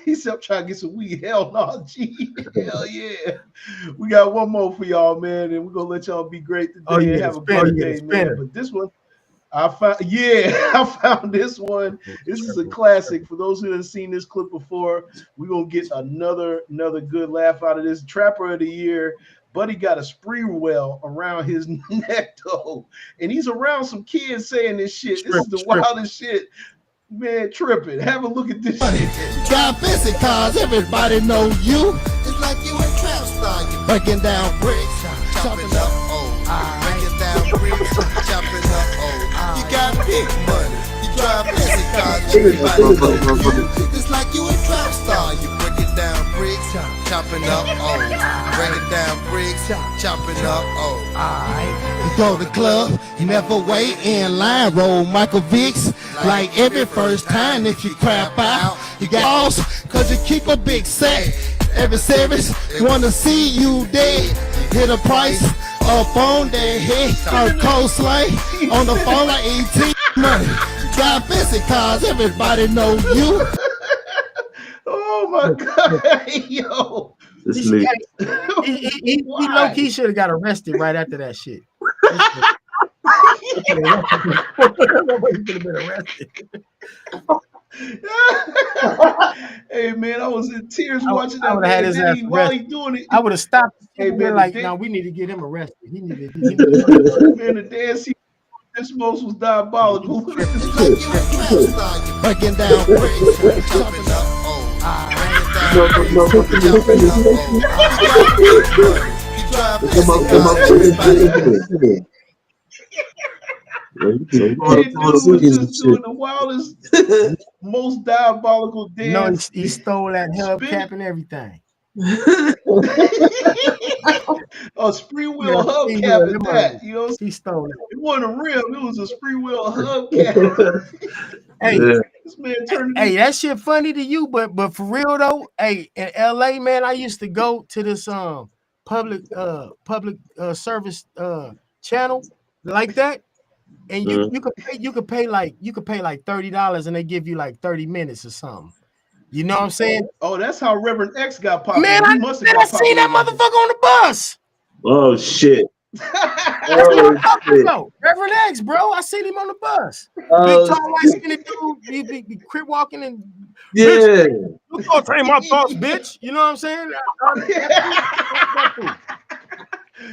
He said, I'm trying to get some weed. Hell no, G. Hell yeah. We got one more for y'all, man, and we're gonna let y'all be great today and have a great day, man. But this one, I found this one. This is a classic. For those who haven't seen this clip before, we're gonna get another good laugh out of this. Trapper of the Year. Buddy got a spree well around his neck, though, and he's around some kids saying this shit. This is the wildest shit. Man, tripping. Have a look at this shit. Drive fancy cars, everybody know you. It's like you a trap star. You breaking down bricks, chopping up breaking down bricks, chopping up You got big money. You drive fancy cars, everybody know you. It's like you a trap star. You breaking down bricks, chopping up breaking down bricks, chopping up You go to the club, you never wait in line. Roll Michael Vicks. Like every first time if you crap out, you got balls, cause you keep a big sack. Every service, wanna see you dead. Hit a price up on their head. Or cold slay on the phone like ET money. Got fancy cars, everybody know you. Oh my God, yo. He low-key should have got arrested right after that shit. Nobody could have been arrested. Hey man, I was in tears I watching would that have had man. his Then ass while he arrested. doing it, I would have stopped the hey shit and been man, like, "No, we need to get him arrested. He needed man, the dance this most was diabolical. It's like you a trap star. You breaking down bricks, chopping up old, breaking down bricks, chopping up old. You got big money. You drive fancy cars. Everybody. Hey, dude was just doing the wildest, most diabolical You know, dance. he stole that Spin hubcap and everything. a spree wheel Yeah, he hubcap will. at that. You know, He stole it. it wasn't a rim, it was a spree wheel hubcap. Hey, This man turned hey, it. that shit funny to you, but for real though, hey, in LA, man, I used to go to this public service channel like that, and you could pay like $30 and they give you like 30 minutes or something. You know what I'm saying? Oh, that's how Reverend X got Man, popular. He must have I got seen popular that like that. motherfucker on the bus. Oh shit. That's what I'm talking about. Reverend X, bro. I seen him on the bus. Big tall, white skinny dude, be crip walking and Yeah. you thought ain't my thoughts, bitch. You know what I'm saying?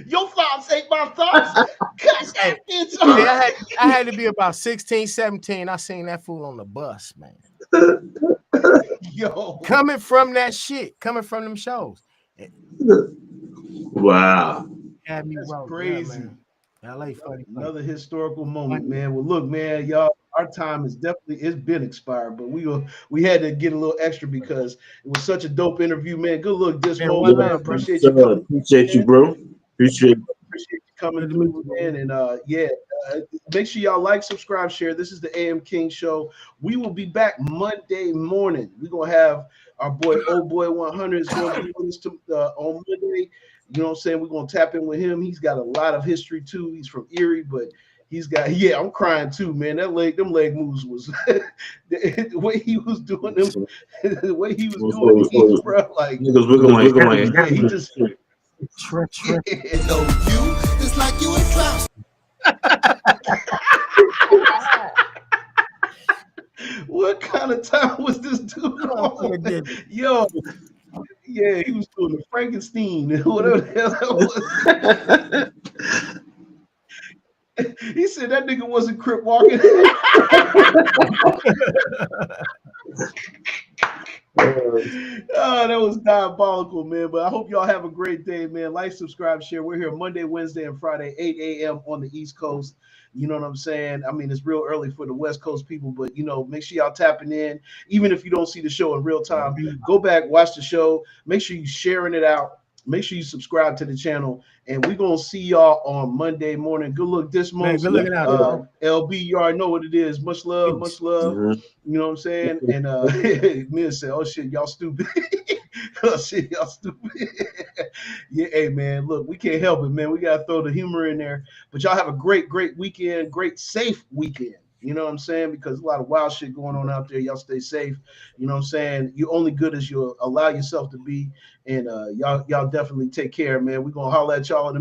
Your thoughts ain't my thoughts. Cut that bitch Hey, off. I had to be about 16, 17. I seen that fool on the bus, man. Yo. Coming from that shit, coming from them shows. Wow. Had me That's wrote, crazy. Yeah, man. LA funny. Another historical moment, man. Well, look, man, y'all, our time is definitely it's been expired, but we had to get a little extra because it was such a dope interview, man. Good look, Dismos, one man. love, bro. Appreciate you coming. Appreciate you, bro. Appreciate You coming through, man. And make sure y'all like, subscribe, share. This is the AM King Show. We will be back Monday morning. We're gonna have our boy, old boy 100 is gonna be with us on Monday. You know what I'm saying? We're gonna tap in with him. He's got a lot of history too. He's from Erie, but he's got I'm crying too, man. Them leg moves was the way he was doing them, the way he was doing these, bro. Like he just know you. It's like you a trap. What kind of time was this dude on? Yo, yeah, he was doing the Frankenstein, whatever the hell that was. He said that nigga wasn't crip walking. Oh, that was diabolical, man. But I hope y'all have a great day, man. Like, subscribe, share. We're here Monday, Wednesday, and Friday, 8 a.m. on the East Coast. You know what I'm saying? I mean, it's real early for the West Coast people, but make sure y'all tapping in. Even if you don't see the show in real time, go back, watch the show. Make sure you sharing it out. Make sure you subscribe to the channel, and we're gonna see y'all on Monday morning. Good luck, Dismos. Good looking out, LB, you already know what it is. Much love, much love. You know what I'm saying? And Mia said, "Oh shit, y'all stupid." Oh shit, y'all stupid. Yeah, hey man, look, we can't help it, man. We gotta throw the humor in there. But y'all have a great weekend, great safe weekend. You know what I'm saying? Because a lot of wild shit going on out there. Y'all stay safe. You know what I'm saying? You're only good as you allow yourself to be. And y'all definitely take care, man. We're gonna holler at y'all in a minute.